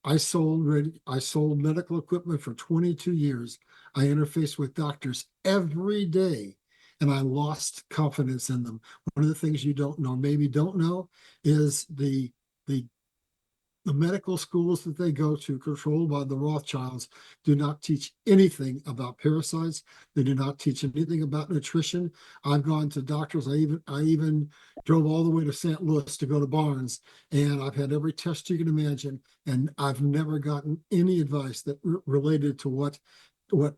I sold medical equipment for 22 years. I interfaced with doctors every day and I lost confidence in them. One of the things you don't know, maybe don't know, is the the medical schools that they go to, controlled by the Rothschilds, do not teach anything about parasites. They do not teach anything about nutrition. I've gone to doctors. I even drove all the way to St. Louis to go to Barnes, and I've had every test you can imagine, and I've never gotten any advice that related to what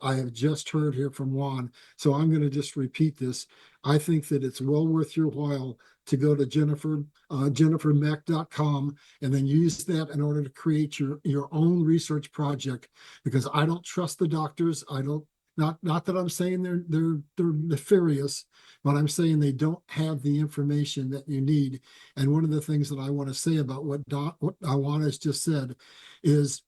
I have just heard here from Juan. So I'm going to just repeat this. I think that it's well worth your while to go to jennifermack.com and then use that in order to create your own research project, because I don't trust the doctors. I don't, not that I'm saying they're nefarious, but I'm saying they don't have the information that you need. And one of the things that I want to say about what Juan has just said is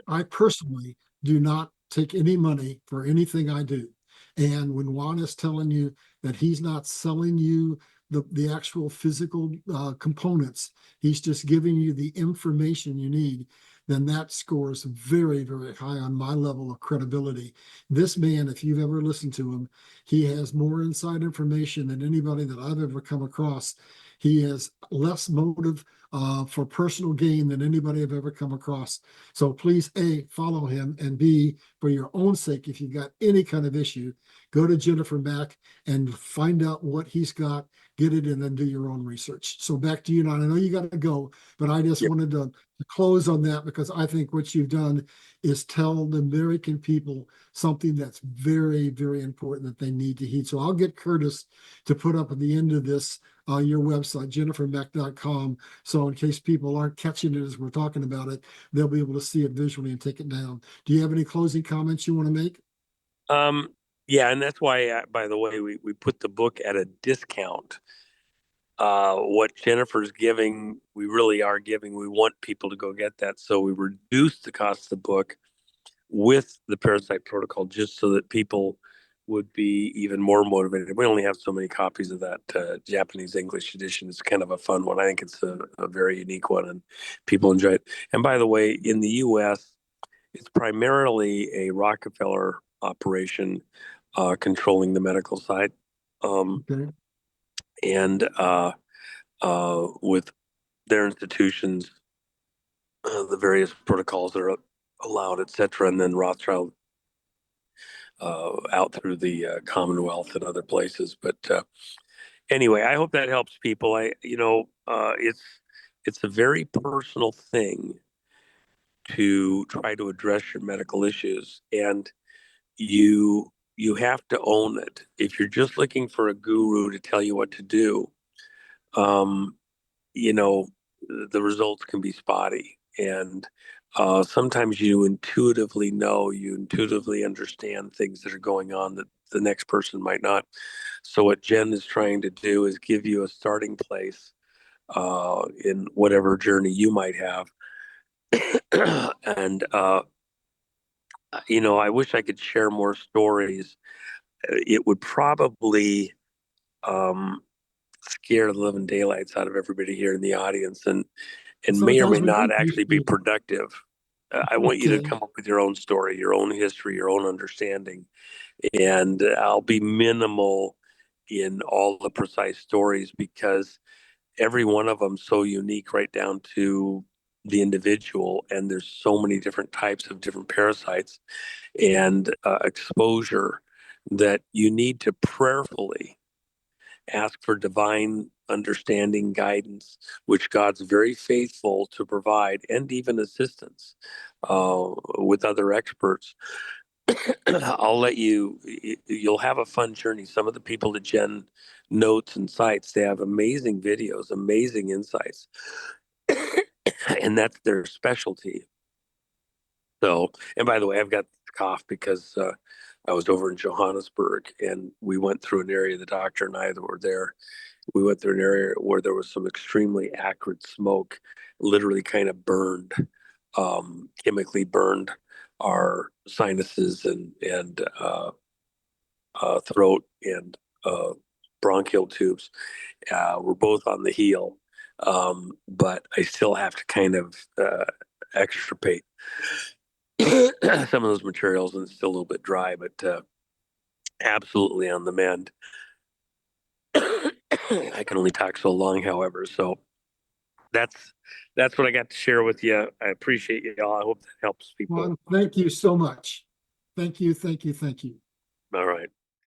I personally do not take any money for anything I do. And when Juan is telling you that he's not selling you the actual physical components, he's just giving you the information you need, then that scores very, very high on my level of credibility. This man, if you've ever listened to him, he has more inside information than anybody that I've ever come across. He has less motive for personal gain than anybody I've ever come across. So please, A, follow him, and B, for your own sake, if you've got any kind of issue, go to Jennifer Mack and find out what he's got, get it, and then do your own research. So back to you now. I know you got to go, but I just yeah, wanted to close on that because I think what you've done is tell the American people something that's very, very important that they need to heed. So I'll get Curtis to put up at the end of this your website, jennifermack.com. So in case people aren't catching it as we're talking about it, they'll be able to see it visually and take it down. Do you have any closing comments you want to make? um, yeah, and that's why, by the way, we put the book at a discount. What Jennifer's giving, we really are giving. We want people to go get that, so we reduced the cost of the book with the Parasite Protocol, just so that people would be even more motivated. We only have so many copies of that Japanese English edition. It's kind of a fun one. I think it's a very unique one, and people enjoy it. And by the way, in the U.S., it's primarily a Rockefeller operation controlling the medical side, Okay. and with their institutions, the various protocols that are allowed, et cetera. And then Rothschild out through the Commonwealth and other places. But anyway, I hope that helps people. It's a very personal thing to try to address your medical issues, and you have to own it. If you're just looking for a guru to tell you what to do, um, you know, the results can be spotty. And sometimes you intuitively understand things that are going on that the next person might not. So what Jen is trying to do is give you a starting place in whatever journey you might have. And I wish I could share more stories. It would probably um, scare the living daylights out of everybody here in the audience, and may or may Sometimes we not think we actually be should. productive. I want you to Okay. come up with your own story, your own history, your own understanding, and I'll be minimal in all the precise stories because every one of them so unique right down to the individual, and there's so many different types of different parasites and exposure that you need to prayerfully ask for divine understanding, guidance, which God's very faithful to provide, and even assistance with other experts. You'll have a fun journey. Some of the people that Jen notes and cites, they have amazing videos, amazing insights, and that's their specialty. So, and by the way, I've got the cough because I was over in Johannesburg and we went through an area, the doctor and I that were there, we went through an area where there was some extremely acrid smoke, literally kind of burned, chemically burned our sinuses and throat and bronchial tubes. We're both on the heel, but I still have to kind of extirpate some of those materials, and it's still a little bit dry, but absolutely on the mend. I can only talk so long, however. So that's that's what I got to share with you. I appreciate you all. I hope that helps people. Juan, thank you so much. Thank you, thank you, thank you.